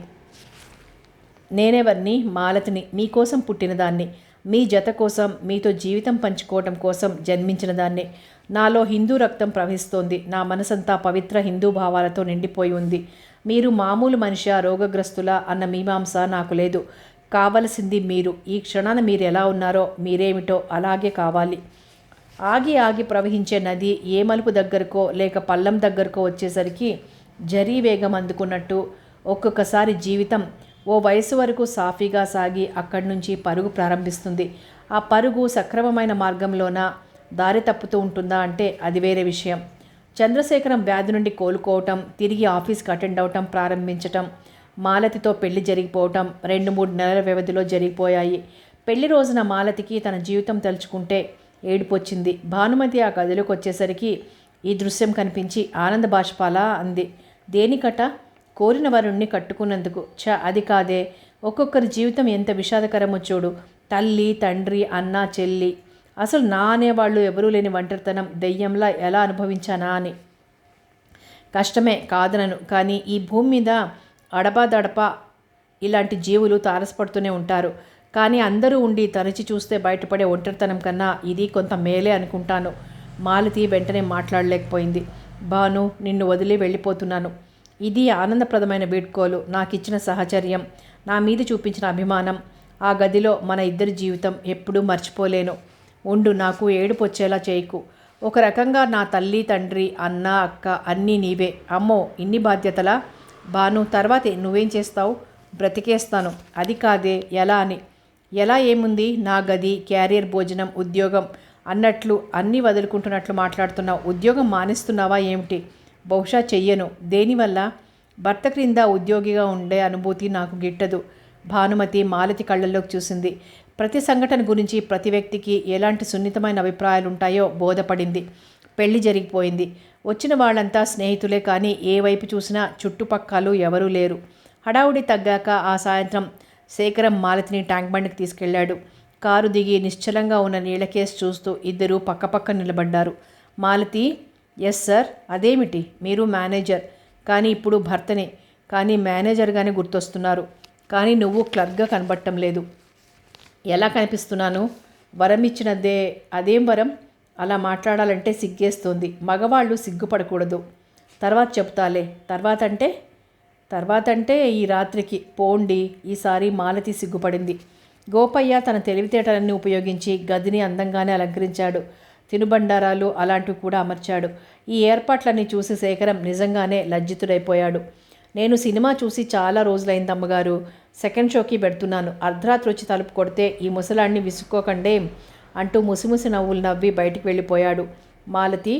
నేనెవర్ని? మాలతిని, మీకోసం పుట్టినదాన్ని, మీ జత కోసం, మీతో జీవితం పంచుకోవటం కోసం జన్మించిన దాన్ని. నాలో హిందూ రక్తం ప్రవహిస్తోంది. నా మనసంతా పవిత్ర హిందూ భావాలతో నిండిపోయి ఉంది. మీరు మామూలు మనిషి, రోగగ్రస్తుల అన్న మీమాంస నాకు లేదు. కావలసింది మీరు. ఈ క్షణాన మీరు ఎలా ఉన్నారో, మీరేమిటో అలాగే కావాలి. ఆగి ఆగి ప్రవహించే నది ఏ మలుపు దగ్గరకో లేక పల్లం దగ్గరకో వచ్చేసరికి జరీ వేగం అందుకున్నట్టు ఒక్కొక్కసారి జీవితం ఓ వయసు వరకు సాఫీగా సాగి అక్కడి నుంచి పరుగు ప్రారంభిస్తుంది. ఆ పరుగు సక్రమమైన మార్గంలోన దారి తప్పుతూ ఉంటుందా అంటే అది వేరే విషయం. చంద్రశేఖరం వ్యాధి నుండి కోలుకోవటం, తిరిగి ఆఫీస్కి అటెండ్ అవటం ప్రారంభించటం, మాలతితో పెళ్లి జరిగిపోవటం 2-3 నెలల వ్యవధిలో జరిగిపోయాయి. పెళ్లి రోజున మాలతికి తన జీవితం తలుచుకుంటే ఏడుపొచ్చింది. భానుమతి ఆ గదిలోకి వచ్చేసరికి ఈ దృశ్యం కనిపించి ఆనంద బాష్పాలా అంది. దేనికట? కోరిన వరుణ్ణి కట్టుకున్నందుకు. అది కాదే. ఒక్కొక్కరి జీవితం ఎంత విషాదకరమో చూడు. తల్లి, తండ్రి, అన్న, చెల్లి, అసలు నా అనేవాళ్ళు ఎవరూ లేని ఒంటరితనం దెయ్యంలా ఎలా అనుభవించానా అని. కష్టమే కాదనను, కానీ ఈ భూమి మీద అడపాదడపా ఇలాంటి జీవులు తారసపడుతూనే ఉంటారు. కానీ అందరూ ఉండి తరచి చూస్తే బయటపడే ఒంటరితనం కన్నా ఇది కొంత మేలే అనుకుంటాను. మాలతి వెంటనే మాట్లాడలేకపోయింది. భాను, నిన్ను వదిలి వెళ్ళిపోతున్నాను. ఇది ఆనందప్రదమైన వీడ్కోలు. నాకిచ్చిన సహచర్యం, నా మీద చూపించిన అభిమానం, ఆ గదిలో మన ఇద్దరి జీవితం ఎప్పుడూ మర్చిపోలేను. ఉండు, నాకు ఏడుపు వచ్చేలా చేయకు. ఒక రకంగా నా తల్లి, తండ్రి, అన్న, అక్క అన్నీ నీవే. అమ్మో, ఇన్ని బాధ్యతలా? భాను, తర్వాతే నువ్వేం చేస్తావు? బ్రతికేస్తాను. అది కాదే, ఎలా అని. ఎలా ఏముంది? నా గది, క్యారియర్, భోజనం, ఉద్యోగం అన్నట్లు అన్నీ వదులుకుంటున్నట్లు మాట్లాడుతున్నావు. ఉద్యోగం మానేస్తున్నావా ఏమిటి? బహుశా చెయ్యను. దేనివల్ల? భర్త క్రింద ఉద్యోగిగా ఉండే అనుభూతి నాకు గిట్టదు. భానుమతి మాలతి కళ్ళల్లోకి చూసింది. ప్రతి సంఘటన గురించి ప్రతి వ్యక్తికి ఎలాంటి సున్నితమైన అభిప్రాయాలు ఉంటాయో బోధపడింది. పెళ్లి జరిగిపోయింది. వచ్చిన వాళ్ళంతా స్నేహితులే, కానీ ఏ వైపు చూసినా చుట్టుపక్కలు ఎవరూ లేరు. హడావుడి తగ్గాక ఆ సాయంత్రం శేఖరం మాలతిని ట్యాంక్ బండ్కి తీసుకెళ్లాడు. కారు దిగి నిశ్చలంగా ఉన్న నీళ్ళకేసి చూస్తూ ఇద్దరూ పక్కపక్క నిలబడ్డారు. Malathi, yes sir. అదేమిటి? మీరు మేనేజర్, కానీ ఇప్పుడు భర్తనే. కానీ మేనేజర్గానే గుర్తొస్తున్నారు. కానీ నువ్వు క్లర్క్గా కనబడటం లేదు. ఎలా కనిపిస్తున్నాను? వరం ఇచ్చినదే. అదేం వరం? అలా మాట్లాడాలంటే సిగ్గేస్తోంది. మగవాళ్ళు సిగ్గుపడకూడదు. తర్వాత చెప్తాలే. తర్వాత అంటే ఈ రాత్రికి పోండి. ఈసారి మాలతి సిగ్గుపడింది. గోపయ్య తన తెలివితేటలన్నీ ఉపయోగించి గదిని అందంగానే అలంకరించాడు. తినుబండారాలు అలాంటివి కూడా అమర్చాడు. ఈ ఏర్పాట్లన్నీ చూసి శేఖరం నిజంగానే లజ్జితుడైపోయాడు. నేను సినిమా చూసి చాలా రోజులైంది అమ్మగారు. సెకండ్ షోకి పెడుతున్నాను. అర్ధరాత్రి వచ్చి తలుపు కొడితే ఈ ముసలాన్ని విసుక్కోకండే అంటూ ముసిముసి నవ్వులు నవ్వి బయటికి వెళ్ళిపోయాడు. Malathi,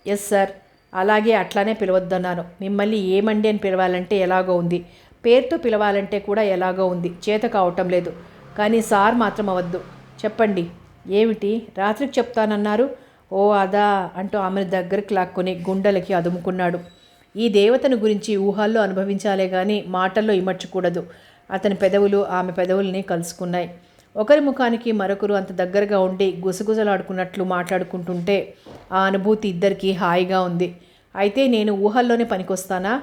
yes sir. అలాగే, అట్లానే పిలవద్దన్నాను. మిమ్మల్ని ఏమండి అని పిలవాలంటే ఎలాగో ఉంది. పేరుతో పిలవాలంటే కూడా ఎలాగో ఉంది. చేత కావటం లేదు. కానీ సార్ మాత్రం అవద్దు. చెప్పండి. ఏమిటి? రాత్రికి చెప్తానన్నారు. ఓ అదా అంటూ ఆమెను దగ్గరికి లాక్కొని గుండెలకి అదుముకున్నాడు. ఈ దేవతను గురించి ఊహల్లో అనుభవించాలే గాని మాటల్లో ఇమర్చకూడదు. అతని పెదవులు ఆమె పెదవుల్ని కలుసుకున్నాయి. ఒకరి ముఖానికి మరొకరు అంత దగ్గరగా ఉండి గుసగుసలాడుకున్నట్లు మాట్లాడుకుంటుంటే ఆ అనుభూతి ఇద్దరికీ హాయిగా ఉంది. అయితే నేను ఊహల్లోనే పనికొస్తానా?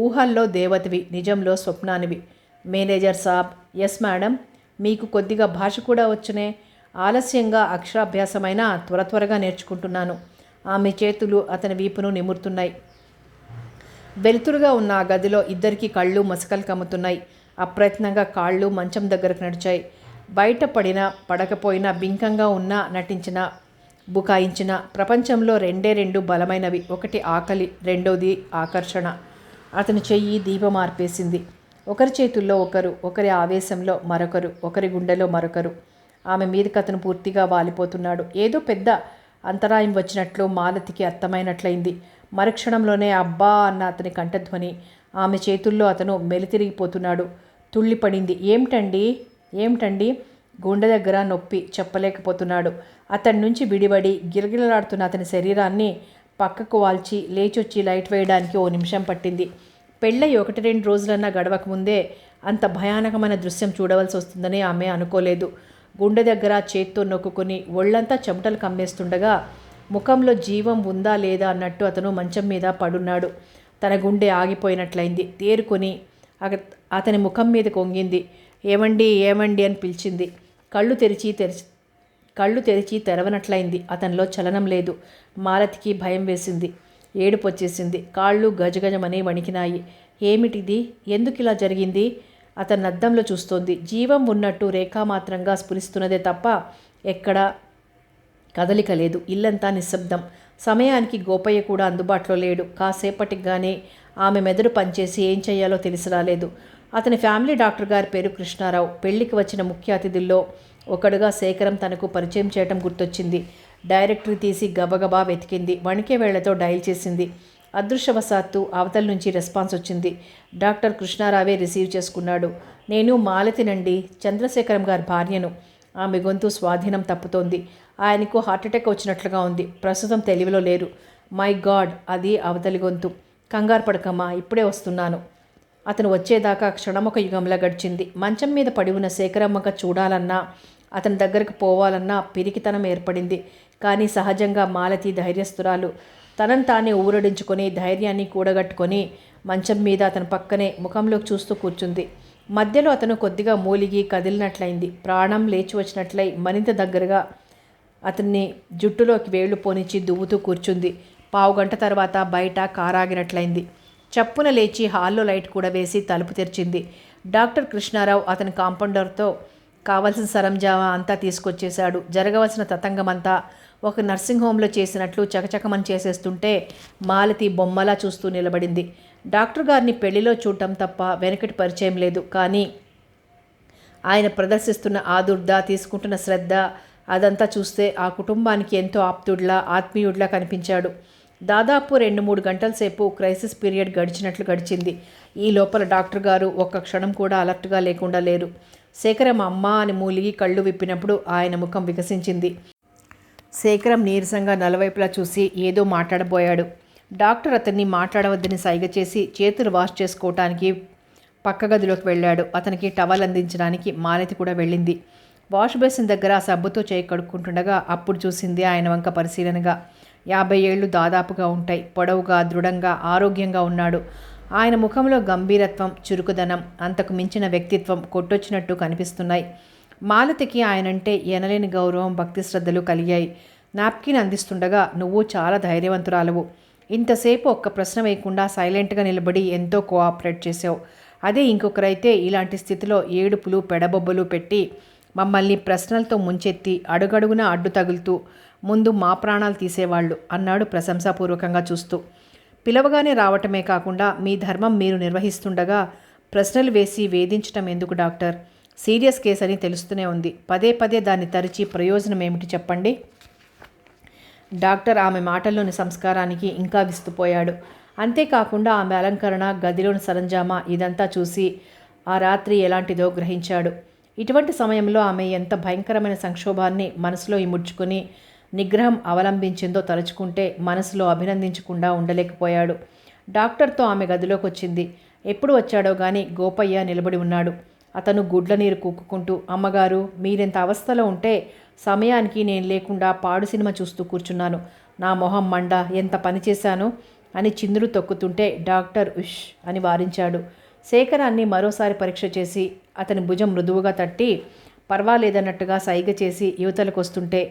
ఊహల్లో దేవతవి, నిజంలో స్వప్నానివి. మేనేజర్ సాబ్. Yes madam. మీకు కొద్దిగా భాష కూడా వచ్చునే. ఆలస్యంగా అక్షరాభ్యాసమైన త్వరగా నేర్చుకుంటున్నాను. ఆమె చేతులు అతని వీపును నిమురుతున్నాయి. వెలుతురుగా ఉన్న ఆ గదిలో ఇద్దరికి కళ్ళు మసకలు కమ్ముతున్నాయి. అప్రయత్నంగా కాళ్ళు మంచం దగ్గరకు నడిచాయి. బయట పడినా పడకపోయినా బింకంగా ఉన్నా నటించిన బుకాయించిన ప్రపంచంలో రెండు బలమైనవి. ఒకటి ఆకలి, రెండోది ఆకర్షణ. అతని చెయ్యి దీపం ఆర్పేసింది. ఒకరి చేతుల్లో ఒకరు, ఒకరి ఆవేశంలో మరొకరు, ఒకరి గుండెలో మరొకరు. ఆమె మీదకి అతను పూర్తిగా వాలిపోతున్నాడు. ఏదో పెద్ద అంతరాయం వచ్చినట్లు మాలతికి అర్థమైనట్లయింది. మరుక్షణంలోనే అబ్బా అన్న అతని కంఠధ్వని. ఆమె చేతుల్లో అతను మెలితిరిగిపోతున్నాడు. తుళ్ళిపడింది. ఏమిటండి? గుండె దగ్గర నొప్పి చెప్పలేకపోతున్నాడు. అతడి నుంచి విడివడి గిలగిలలాడుతున్న అతని శరీరాన్ని పక్కకు వాల్చి లేచొచ్చి లైట్ వేయడానికి ఓ నిమిషం పట్టింది. పెళ్ళై 1-2 రోజులన్నా గడవకముందే అంత భయానకమైన దృశ్యం చూడవలసి వస్తుందని ఆమె అనుకోలేదు. గుండె దగ్గర చేత్తో నొక్కుని ఒళ్ళంతా చెమటలు కమ్మేస్తుండగా ముఖంలో జీవం ఉందా లేదా అన్నట్టు అతను మంచం మీద పడున్నాడు. తన గుండె ఆగిపోయినట్లయింది. తేరుకొని అతని ముఖం మీద కొంగింది. ఏమండి ఏమండి అని పిలిచింది. కళ్ళు తెరిచి తెరవనట్లయింది. అతనిలో చలనం లేదు. మాలతికి భయం వేసింది. ఏడుపు వచ్చేసింది. కాళ్ళు గజగజమని వణికినాయి. ఏమిటిది? ఎందుకిలా జరిగింది? అతన్ని అద్దంలో చూస్తోంది. జీవం ఉన్నట్టు రేఖామాత్రంగా స్ఫురిస్తున్నదే తప్ప ఎక్కడా కదలిక లేదు. ఇల్లంతా నిశ్శబ్దం. సమయానికి గోపయ్య కూడా అందుబాటులో లేడు. కాసేపటికి కానీ ఆమె మెదడు పనిచేసి ఏం చెయ్యాలో తెలిసి రాలేదు. అతని ఫ్యామిలీ డాక్టర్ గారి పేరు కృష్ణారావు. పెళ్లికి వచ్చిన ముఖ్య అతిథుల్లో ఒకడుగా శేఖరం తనకు పరిచయం చేయటం గుర్తొచ్చింది. డైరెక్టరీ తీసి గబగబా వెతికింది. వణికే వేళ్లతో డయల్ చేసింది. అదృష్టవశాత్తు అవతల నుంచి రెస్పాన్స్ వచ్చింది. డాక్టర్ కృష్ణారావే రిసీవ్ చేసుకున్నాడు. నేను మాలతినండి, చంద్రశేఖరం గారి భార్యను. ఆమె గొంతు స్వాధీనం తప్పుతోంది. ఆయనకు హార్ట్అటాక్ వచ్చినట్లుగా ఉంది. ప్రస్తుతం తెలివిలో లేరు. మై గాడ్, అది అవతలి గొంతు. కంగారు పడకమ్మా, ఇప్పుడే వస్తున్నాను. అతను వచ్చేదాకా క్షణమొక యుగంలా గడిచింది. మంచం మీద పడి ఉన్న శేఖరమ్మక చూడాలన్నా, అతని దగ్గరకు పోవాలన్నా పిరికితనం ఏర్పడింది. కానీ సహజంగా మాలతి ధైర్యస్తురాలు. తనను తానే ఊరడించుకొని ధైర్యాన్ని కూడగట్టుకొని మంచం మీద అతని పక్కనే ముఖంలోకి చూస్తూ కూర్చుంది. మధ్యలో అతను కొద్దిగా మూలిగి కదిలినట్లయింది. ప్రాణం లేచి వచ్చినట్లయి మరింత దగ్గరగా అతన్ని జుట్టులోకి వేళ్లు పోనిచ్చి దువ్వుతూ కూర్చుంది. పావుగంట తర్వాత బయట కారాగినట్లయింది. చప్పున లేచి హాల్లో లైట్ కూడా వేసి తలుపు తెరిచింది. డాక్టర్ కృష్ణారావు అతని కాంపౌండర్తో కావలసిన సరంజామా అంతా తీసుకొచ్చేశాడు. జరగవలసిన తతంగమంతా ఒక నర్సింగ్ హోంలో చేసినట్లు చకచకమని చేసేస్తుంటే మాలతి బొమ్మలా చూస్తూ నిలబడింది. డాక్టర్ గారిని పెళ్లిలో చూడటం తప్ప వెనకటి పరిచయం లేదు. కానీ ఆయన ప్రదర్శిస్తున్న ఆదుర్ద, తీసుకుంటున్న శ్రద్ధ, అదంతా చూస్తే ఆ కుటుంబానికి ఎంతో ఆప్తుడిలా, ఆత్మీయుడిలా కనిపించాడు. దాదాపు 2-3 గంటల సేపు క్రైసిస్ పీరియడ్ గడిచినట్లు గడిచింది. ఈ లోపల డాక్టర్ గారు ఒక్క క్షణం కూడా అలర్ట్గా లేకుండా లేరు. శేఖరం అమ్మ అని మూలిగి కళ్ళు విప్పినప్పుడు ఆయన ముఖం వికసించింది. శేఖరం నీరసంగా నలువైపులా చూసి ఏదో మాట్లాడబోయాడు. డాక్టర్ అతన్ని మాట్లాడవద్దని సైగ చేసి చేతులు వాష్ చేసుకోవటానికి పక్క గదిలోకి వెళ్ళాడు. అతనికి టవల్ అందించడానికి మాలతి కూడా వెళ్ళింది. వాష్ బేసిన్ దగ్గర సబ్బుతో చేయి కడుక్కుంటుండగా అప్పుడు చూసింది ఆయన వంక పరిశీలనగా. 50 ఏళ్ళు దాదాపుగా ఉంటాయి. పొడవుగా, దృఢంగా, ఆరోగ్యంగా ఉన్నాడు. ఆయన ముఖంలో గంభీరత్వం, చురుకుదనం, అంతకు మించిన వ్యక్తిత్వం కొట్టొచ్చినట్టు కనిపిస్తున్నాయి. మాలతికి ఆయనంటే ఎనలేని గౌరవం, భక్తి శ్రద్ధలు కలిగాయి. నాప్కిన్ అందిస్తుండగా, నువ్వు చాలా ధైర్యవంతురాలవు. ఇంతసేపు ఒక్క ప్రశ్న వేయకుండా సైలెంట్గా నిలబడి ఎంతో కోఆపరేట్ చేసావు. అదే ఇంకొకరైతే ఇలాంటి స్థితిలో ఏడుపులు పెడబొబ్బలు పెట్టి మమ్మల్ని ప్రశ్నలతో ముంచెత్తి అడుగడుగునా అడ్డు తగులుతూ ముందు మా ప్రాణాలు తీసేవాళ్ళు అన్నాడు ప్రశంసాపూర్వకంగా చూస్తూ. పిలవగానే రావటమే కాకుండా మీ ధర్మం మీరు నిర్వహిస్తుండగా ప్రశ్నలు వేసి వేధించటం ఎందుకు డాక్టర్? సీరియస్ కేసు అని తెలుస్తూనే ఉంది. పదే పదే దాన్ని తరిచి ప్రయోజనం ఏమిటి చెప్పండి? డాక్టర్ ఆమె మాటల్లోని సంస్కారానికి ఇంకా విస్తుపోయాడు. అంతేకాకుండా ఆమె అలంకరణ, గదిలోని సరంజామా ఇదంతా చూసి ఆ రాత్రి ఎలాంటిదో గ్రహించాడు. ఇటువంటి సమయంలో ఆమె ఎంత భయంకరమైన సంక్షోభాన్ని మనసులో ఇముడ్చుకుని నిగ్రహం అవలంబించిందో తలుచుకుంటే మనసులో అభినందించకుండా ఉండలేకపోయాడు. డాక్టర్తో ఆమె గదిలోకి వచ్చింది. ఎప్పుడు వచ్చాడో గాని గోపయ్య నిలబడి ఉన్నాడు. అతను గుడ్ల నీరు కూక్కుంటూ, అమ్మగారు మీరెంత అవస్థలో ఉంటే సమయానికి నేను లేకుండా పాడు సినిమా చూస్తూ కూర్చున్నాను. నా మొహం మండ, ఎంత పని చేశాను అని చిందులు తొక్కుతుంటే డాక్టర్ ఉష్ అని వారించాడు. శేఖరాన్ని మరోసారి పరీక్ష చేసి అతని భుజం మృదువుగా తట్టి పర్వాలేదన్నట్టుగా సైగ చేసి యువతలకు వస్తుంటే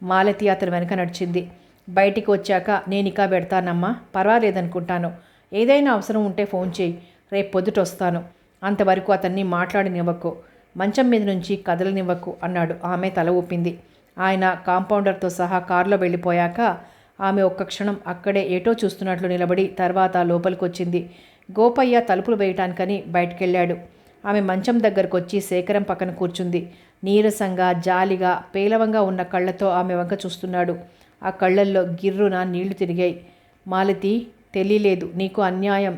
మాలతి అతని వెనక నడిచింది. బయటికి వచ్చాక నేనికా పెడతానమ్మా, పర్వాలేదనుకుంటాను. ఏదైనా అవసరం ఉంటే ఫోన్ చేయి, రేపు పొద్దుట వస్తాను. అంతవరకు అతన్ని మాట్లాడనివ్వకు, మంచం మీద నుంచి కదలనివ్వకు అన్నాడు. ఆమె తల ఊపింది. ఆయన కాంపౌండర్తో సహా కారులో వెళ్ళిపోయాక ఆమె ఒక్క క్షణం అక్కడే ఏటో చూస్తున్నట్లు నిలబడి తర్వాత లోపలికి వచ్చింది. గోపయ్య తలుపులు వేయటానికని బయటకెళ్ళాడు. ఆమె మంచం దగ్గరకు వచ్చి శేఖరం పక్కన కూర్చుంది. నీరసంగా, జాలిగా, పేలవంగా ఉన్న కళ్ళతో ఆమె వంక చూస్తున్నాడు. ఆ కళ్ళల్లో గిర్రున నీళ్లు తిరిగాయి. మాలతి, తెలియలేదు నీకు అన్యాయం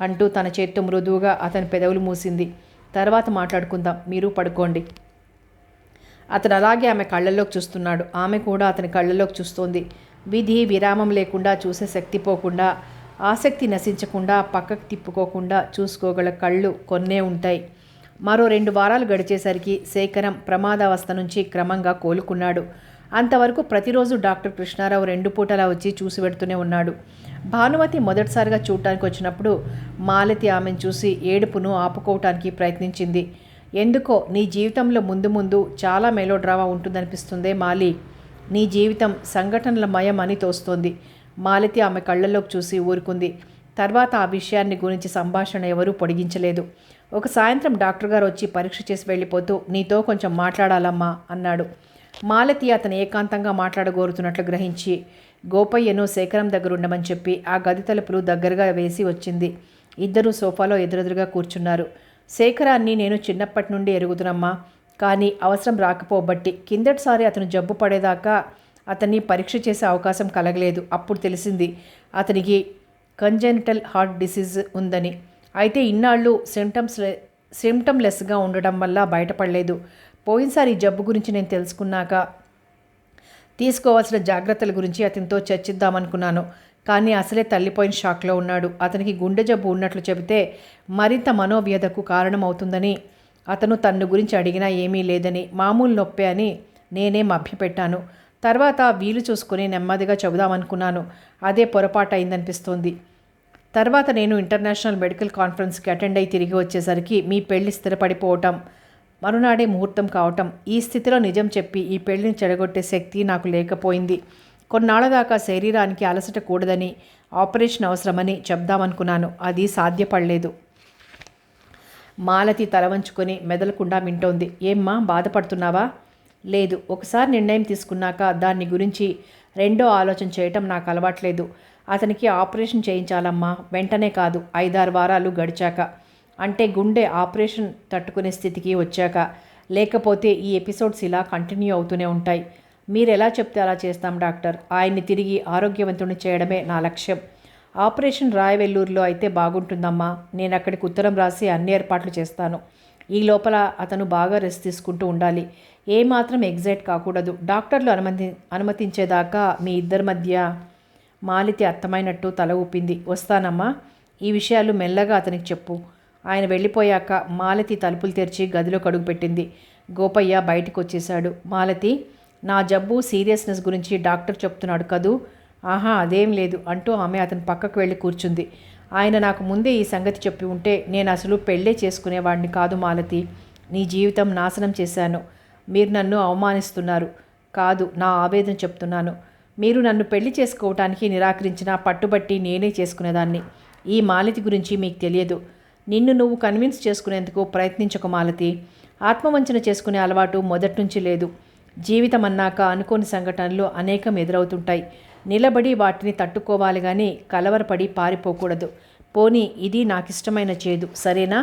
అంటూ తన చేత్తో మృదువుగా అతని పెదవులు మూసింది. తర్వాత మాట్లాడుకుందాం, మీరు పడుకోండి. అతను అలాగే ఆమె కళ్ళల్లోకి చూస్తున్నాడు. ఆమె కూడా అతని కళ్ళల్లోకి చూస్తోంది. విధి విరామం లేకుండా చూసే శక్తి పోకుండా, ఆసక్తి నశించకుండా, పక్కకు తిప్పుకోకుండా చూసుకోగల కళ్ళు కొన్నే ఉంటాయి. మరో 2 వారాలు గడిచేసరికి శేఖరం ప్రమాదావస్థ నుంచి క్రమంగా కోలుకున్నాడు. అంతవరకు ప్రతిరోజు డాక్టర్ కృష్ణారావు 2 పూటలా వచ్చి చూసి పెడుతూనే ఉన్నాడు. భానుమతి మొదటిసారిగా చూడటానికి వచ్చినప్పుడు మాలతి ఆమెను చూసి ఏడుపును ఆపుకోవటానికి ప్రయత్నించింది. ఎందుకో నీ జీవితంలో ముందు ముందు చాలా మెలోడ్రామా ఉంటుందనిపిస్తుందే మాలి. నీ జీవితం సంఘటనల మయం అని తోస్తోంది. మాలతి ఆమె కళ్ళల్లోకి చూసి ఊరుకుంది. తర్వాత ఆ విషయాన్ని గురించి సంభాషణ ఎవరూ పొడిగించలేదు. ఒక సాయంత్రం డాక్టర్ గారు వచ్చి పరీక్ష చేసి వెళ్ళిపోతూ నీతో కొంచెం మాట్లాడాలమ్మా అన్నాడు. మాలతి అతను ఏకాంతంగా మాట్లాడగోరుతున్నట్లు గ్రహించి గోపయ్యను శేఖరం దగ్గర ఉండమని చెప్పి ఆ గది తలుపులు దగ్గరగా వేసి వచ్చింది. ఇద్దరూ సోఫాలో ఎదురెదురుగా కూర్చున్నారు. శేఖరాన్ని నేను చిన్నప్పటి నుండి ఎరుగుతున్నమ్మా, కానీ అవసరం రాకపోబట్టి కిందటిసారి అతను జబ్బు పడేదాకా అతన్ని పరీక్ష చేసే అవకాశం కలగలేదు. అప్పుడు తెలిసింది అతనికి కంజెనిటల్ హార్ట్ డిసీజ్ ఉందని. అయితే ఇన్నాళ్ళు సిమ్టమ్లెస్గా ఉండడం వల్ల బయటపడలేదు. పోయినసారి ఈ జబ్బు గురించి నేను తెలుసుకున్నాక తీసుకోవాల్సిన జాగ్రత్తల గురించి అతనితో చర్చిద్దామనుకున్నాను. కానీ అసలే తల్లిపోయిన షాక్లో ఉన్నాడు. అతనికి గుండె జబ్బు ఉన్నట్లు చెబితే మరింత మనోవ్యధకు కారణమవుతుందని అతను తన్ను గురించి అడిగినా ఏమీ లేదని, మామూలు నొప్పే అని నేనే మభ్యపెట్టాను. తర్వాత వీలు చూసుకొని నెమ్మదిగా చెబుదామనుకున్నాను. అదే పొరపాటు అయిందనిపిస్తోంది. తర్వాత నేను ఇంటర్నేషనల్ మెడికల్ కాన్ఫరెన్స్కి అటెండ్ అయి తిరిగి వచ్చేసరికి మీ పెళ్లి స్థిరపడిపోవటం, మరునాడే ముహూర్తం కావటం. ఈ స్థితిలో నిజం చెప్పి ఈ పెళ్లిని చెడగొట్టే శక్తి నాకు లేకపోయింది. కొన్నాళ్ల దాకా శరీరానికి అలసట కూడదని, ఆపరేషన్ అవసరమని చెప్దామనుకున్నాను. అది సాధ్యపడలేదు. మాలతి తల వంచుకొని మెదలకుండా వింటోంది. ఏమ్మా, బాధపడుతున్నావా? లేదు. ఒకసారి నిర్ణయం తీసుకున్నాక దాన్ని గురించి రెండో ఆలోచన చేయటం నాకు అలవాట్లేదు. అతనికి ఆపరేషన్ చేయించాలమ్మా, వెంటనే కాదు, 5-6 వారాలు గడిచాక. అంటే గుండె ఆపరేషన్ తట్టుకునే స్థితికి వచ్చాక. లేకపోతే ఈ ఎపిసోడ్స్ ఇలా కంటిన్యూ అవుతూనే ఉంటాయి. మీరు ఎలా చెప్తే అలా చేస్తాం డాక్టర్. ఆయన్ని తిరిగి ఆరోగ్యవంతుని చేయడమే నా లక్ష్యం. ఆపరేషన్ రాయవెల్లూరులో అయితే బాగుంటుందమ్మా. నేను అక్కడికి ఉత్తరం రాసి అన్ని ఏర్పాట్లు చేస్తాను. ఈ లోపల అతను బాగా రెస్ట్ తీసుకుంటూ ఉండాలి. ఏమాత్రం ఎగ్జైట్ కాకూడదు. డాక్టర్లు అనుమతించేదాకా మీ ఇద్దరి మధ్య. మాలతి అర్థమైనట్టు తల ఊపింది. వస్తానమ్మా. ఈ విషయాలు మెల్లగా అతనికి చెప్పు. ఆయన వెళ్ళిపోయాక మాలతి తలుపులు తెరిచి గదిలో కడుగుపెట్టింది. గోపయ్య బయటికి వచ్చేశాడు. మాలతి, నా జబ్బు సీరియస్నెస్ గురించి డాక్టర్ చెప్తున్నాడు కదూ? ఆహా, అదేం లేదు అంటూ ఆమె అతని పక్కకు వెళ్ళి కూర్చుంది. ఆయన నాకు ముందే ఈ సంగతి చెప్పి ఉంటే నేను అసలు పెళ్ళే చేసుకునేవాడిని కాదు మాలతి. నీ జీవితం నాశనం చేశాను. మీరు నన్ను అవమానిస్తున్నారు కాదు, నా ఆవేదన చెప్తున్నాను. మీరు నన్ను పెళ్లి చేసుకోవటానికి నిరాకరించినా పట్టుబట్టి నేనే చేసుకునేదాన్ని. ఈ మాలతి గురించి మీకు తెలియదు. నిన్ను నువ్వు కన్విన్స్ చేసుకునేందుకు ప్రయత్నించకు మాలతి. ఆత్మవంచన చేసుకునే అలవాటు మొదటి నుంచి లేదు. జీవితం అన్నాక అనుకోని సంఘటనలు అనేకం ఎదురవుతుంటాయి. నిలబడి వాటిని తట్టుకోవాలి కానీ కలవరపడి పారిపోకూడదు. పోనీ ఇది నాకిష్టమైన చేదు, సరేనా?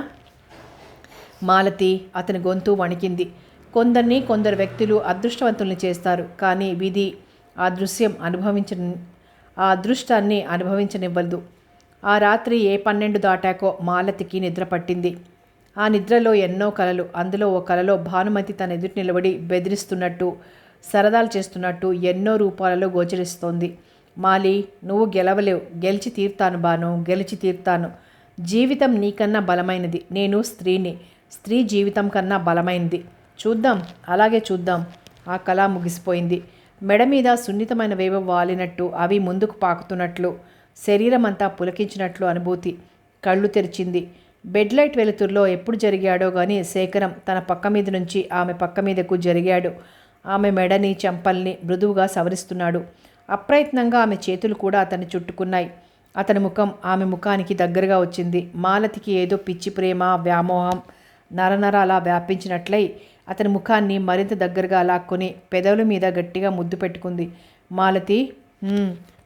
మాలతి, అతని గొంతు వణికింది. కొందరు వ్యక్తులు అదృష్టవంతుల్ని చేస్తారు, కానీ విధి ఆ అదృష్టాన్ని అనుభవించనివ్వదు. ఆ రాత్రి 12 దాటాకో మాలతికి నిద్ర పట్టింది. ఆ నిద్రలో ఎన్నో కలలు. అందులో ఓ కలలో భానుమతి తన ఎదుటి నిలబడి బెదిరిస్తున్నట్టు, సరదాలు చేస్తున్నట్టు ఎన్నో రూపాలలో గోచరిస్తోంది. మాలి, నువ్వు గెలవలేవు. గెలిచి తీర్తాను బాను, గెలిచి తీర్తాను. జీవితం నీకన్నా బలమైనది. నేను స్త్రీని. స్త్రీ జీవితం కన్నా బలమైనది. చూద్దాం, అలాగే చూద్దాం. ఆ కళ ముగిసిపోయింది. మెడ మీద సున్నితమైన వేవ వాలినట్టు, అవి ముందుకు పాకుతున్నట్లు, శరీరం అంతా పులకించినట్లు అనుభూతి. కళ్ళు తెరిచింది. బెడ్ లైట్ వెలుతురులో ఎప్పుడు జరిగాడో గాని శేఖరం తన పక్క మీద నుంచి ఆమె పక్క మీదకు జరిగాడు. ఆమె మెడని, చెంపల్ని మృదువుగా సవరిస్తున్నాడు. అప్రయత్నంగా ఆమె చేతులు కూడా అతన్ని చుట్టుకున్నాయి. అతని ముఖం ఆమె ముఖానికి దగ్గరగా వచ్చింది. మాలతికి ఏదో పిచ్చి ప్రేమ, వ్యామోహం నరనరాలా వ్యాపించినట్లయి అతని ముఖాన్ని మరింత దగ్గరగా లాక్కొని పెదవుల మీద గట్టిగా ముద్దు పెట్టుకుంది. మాలతి,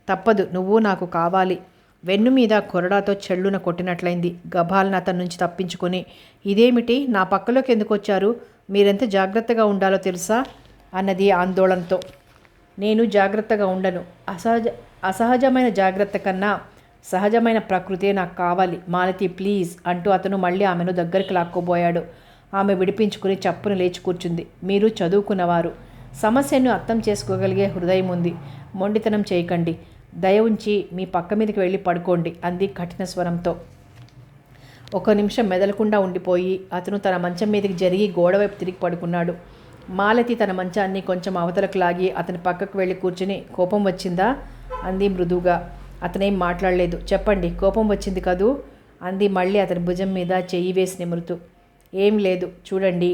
తప్పదు, నువ్వు నాకు కావాలి. వెన్ను మీద కొరడాతో చెళ్ళున కొట్టినట్లయింది. గభాలను అతని నుంచి తప్పించుకొని, ఇదేమిటి, నా పక్కలోకి ఎందుకు వచ్చారు? మీరెంత జాగ్రత్తగా ఉండాలో తెలుసా అన్నది ఆందోళనతో. నేను జాగ్రత్తగా ఉండను. అసహజమైన జాగ్రత్త కన్నా సహజమైన ప్రకృతే నాకు కావాలి. మాలతి, ప్లీజ్ అంటూ అతను మళ్ళీ ఆమెను దగ్గరికి లాక్కోబోయాడు. ఆమె విడిపించుకుని చప్పున లేచి కూర్చుంది. మీరు చదువుకున్నవారు, సమస్యను అర్థం చేసుకోగలిగే హృదయం ఉంది. మొండితనం చేయకండి. దయ ఉంచి మీ పక్క మీదకి వెళ్ళి పడుకోండి అంది కఠిన స్వరంతో. 1 నిమిషం మెదలకుండా ఉండిపోయి అతను తన మంచం మీదకి జరిగి గోడవైపు తిరిగి పడుకున్నాడు. మాలతి తన మంచాన్ని కొంచెం అవతలకు లాగి అతని పక్కకు వెళ్ళి కూర్చుని, కోపం వచ్చిందా అంది మృదువుగా. అతనేం మాట్లాడలేదు. చెప్పండి, కోపం వచ్చింది కదూ అంది మళ్ళీ అతని భుజం మీద చెయ్యి వేసి నిమురుతూ. ఏం లేదు చూడండి,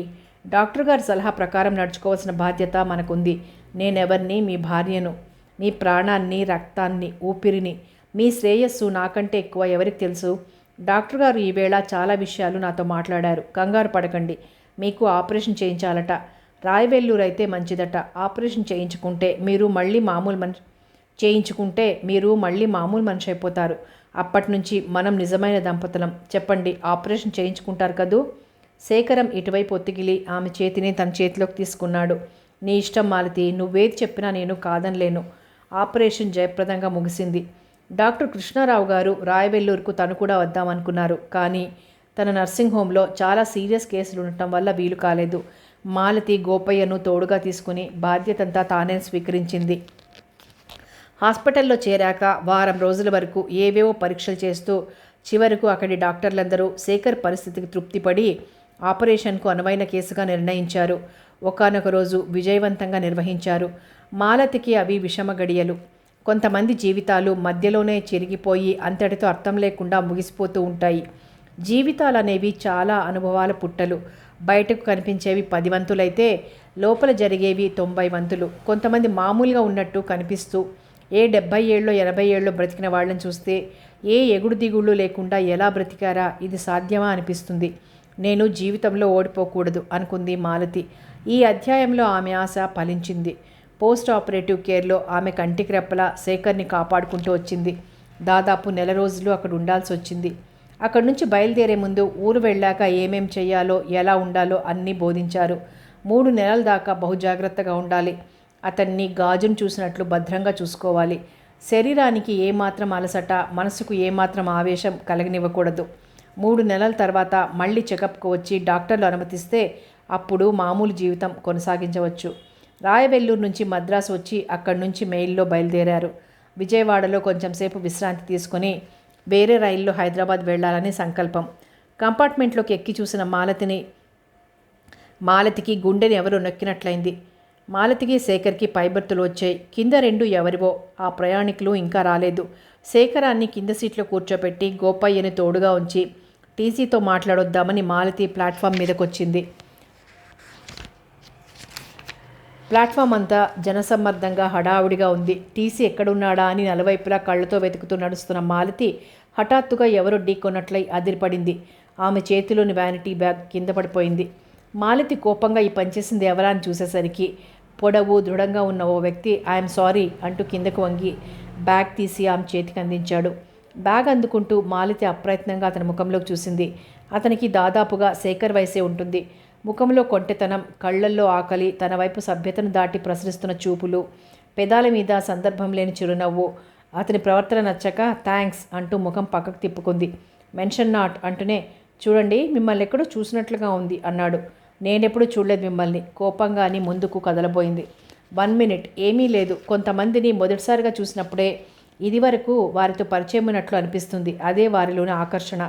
డాక్టర్ గారి సలహా ప్రకారం నడుచుకోవాల్సిన బాధ్యత మనకుంది. నేనెవరిని, మీ భార్యను, మీ ప్రాణాన్ని, రక్తాన్ని, ఊపిరిని, మీ శ్రేయస్సు నాకంటే ఎక్కువ ఎవరికి తెలుసు? డాక్టర్ గారు ఈవేళ చాలా విషయాలు నాతో మాట్లాడారు. కంగారు పడకండి, మీకు ఆపరేషన్ చేయించాలట. రాయవెల్లూరు అయితే మంచిదట. ఆపరేషన్ చేయించుకుంటే మీరు మళ్ళీ మామూలు మనిషి అయిపోతారు. అప్పటి నుంచి మనం నిజమైన దంపతులం. చెప్పండి, ఆపరేషన్ చేయించుకుంటారు కదూ? శేఖరం ఇటువైపు ఒత్తిగిలి ఆమె చేతిని తన చేతిలోకి తీసుకున్నాడు. నీ ఇష్టం మాలతి, నువ్వేది చెప్పినా నేను కాదనలేను. ఆపరేషన్ జయప్రదంగా ముగిసింది. డాక్టర్ కృష్ణారావు గారు రాయవెల్లూరుకు తను కూడా వద్దామనుకున్నారు. కానీ తన నర్సింగ్ హోంలో చాలా సీరియస్ కేసులు ఉండటం వల్ల వీలు కాలేదు. మాలతి గోపయ్యను తోడుగా తీసుకుని బాధ్యతంతా తానే స్వీకరించింది. హాస్పిటల్లో చేరాక వారం రోజుల వరకు ఏవేవో పరీక్షలు చేస్తూ చివరకు అక్కడి డాక్టర్లందరూ శేఖర్ పరిస్థితికి తృప్తిపడి ఆపరేషన్కు అనువైన కేసుగా నిర్ణయించారు. ఒకానొక రోజు విజయవంతంగా నిర్వహించారు. మాలతికి అవి విషమ గడియలు. కొంతమంది జీవితాలు మధ్యలోనే చెరిగిపోయి అంతటితో అర్థం లేకుండా ముగిసిపోతూ ఉంటాయి. జీవితాలనేవి చాలా అనుభవాల పుట్టలు. బయటకు కనిపించేవి 10 వంతులైతే లోపల జరిగేవి 90 వంతులు. కొంతమంది మామూలుగా ఉన్నట్టు కనిపిస్తూ ఏ 70 ఏళ్ళో 80 ఏళ్ళో బ్రతికిన వాళ్ళని చూస్తే ఏ ఎగుడు దిగుళ్ళు లేకుండా ఎలా బ్రతికారా, ఇది సాధ్యమా అనిపిస్తుంది. నేను జీవితంలో ఓడిపోకూడదు అనుకుంది మాలతి. ఈ అధ్యాయంలో ఆమె ఆశ ఫలించింది. పోస్ట్ ఆపరేటివ్ కేర్లో ఆమె కంటికి రెప్పలా శేఖర్ని కాపాడుకుంటూ వచ్చింది. దాదాపు నెల రోజులు అక్కడ ఉండాల్సి వచ్చింది. అక్కడి నుంచి బయలుదేరే ముందు ఊరు వెళ్ళాక ఏమేం చేయాలో, ఎలా ఉండాలో అన్నీ బోధించారు. 3 నెలల దాకా బహుజాగ్రత్తగా ఉండాలి. అతన్ని గాజును చూసినట్లు భద్రంగా చూసుకోవాలి. శరీరానికి ఏమాత్రం అలసట, మనసుకు ఏమాత్రం ఆవేశం కలగనివ్వకూడదు. 3 నెలల తర్వాత మళ్ళీ చెకప్కు వచ్చి డాక్టర్లు అనుమతిస్తే అప్పుడు మామూలు జీవితం కొనసాగించవచ్చు. రాయవెల్లూరు నుంచి మద్రాసు వచ్చి అక్కడి నుంచి మెయిల్లో బయలుదేరారు. విజయవాడలో కొంచెంసేపు విశ్రాంతి తీసుకుని వేరే రైల్లో హైదరాబాద్ వెళ్లాలని సంకల్పం. కంపార్ట్మెంట్లోకి ఎక్కి చూసిన మాలతికి గుండెని ఎవరో నొక్కినట్లయింది. మాలతికి శేఖర్కి పైబర్తులు వచ్చాయి. కింద 2 ఎవరివో. ఆ ప్రయాణికులు ఇంకా రాలేదు. శేఖరాన్ని కింద సీట్లో కూర్చోపెట్టి గోపయ్యని తోడుగా ఉంచి టీసీతో మాట్లాడొద్దామని మాలతి ప్లాట్ఫామ్ మీదకొచ్చింది. ప్లాట్ఫామ్ అంతా జనసమ్మర్దంగా హడావుడిగా ఉంది. టీసీ ఎక్కడున్నాడా అని నలువైపులా కళ్ళతో వెతుకుతూ నడుస్తున్న మాలతి హఠాత్తుగా ఎవరో ఢీకొన్నట్లయి అదిరిపడింది. ఆమె చేతిలోని వ్యానిటీ బ్యాగ్ కింద పడిపోయింది. మాలతి కోపంగా ఈ పనిచేసింది ఎవరా అని చూసేసరికి పొడవు దృఢంగా ఉన్న ఓ వ్యక్తి ఐఎమ్ సారీ అంటూ కిందకు వంగి బ్యాగ్ తీసి ఆమె చేతికి అందించాడు. బ్యాగ్ అందుకుంటూ మాలతి అప్రయత్నంగా అతని ముఖంలోకి చూసింది. అతనికి దాదాపుగా శేఖర్ వయసే ఉంటుంది. ముఖంలో కొంటెతనం, కళ్ళల్లో ఆకలి, తన వైపు సభ్యతను దాటి ప్రసరిస్తున్న చూపులు, పెదాల మీద సందర్భం లేని చిరునవ్వు. అతని ప్రవర్తన నచ్చక థ్యాంక్స్ అంటూ ముఖం పక్కకు తిప్పుకుంది. మెన్షన్ నాట్ అంటూనే చూడండి, మిమ్మల్ని ఎక్కడో చూసినట్లుగా ఉంది అన్నాడు. నేనెప్పుడు చూడలేదు మిమ్మల్ని. కోపంగా అని ముందుకు కదలబోయింది. 1 మినిట్, ఏమీ లేదు. కొంతమందిని మొదటిసారిగా చూసినప్పుడే ఇదివరకు వారితో పరిచయం ఉన్నట్లు అనిపిస్తుంది. అదే వారిలోని ఆకర్షణ.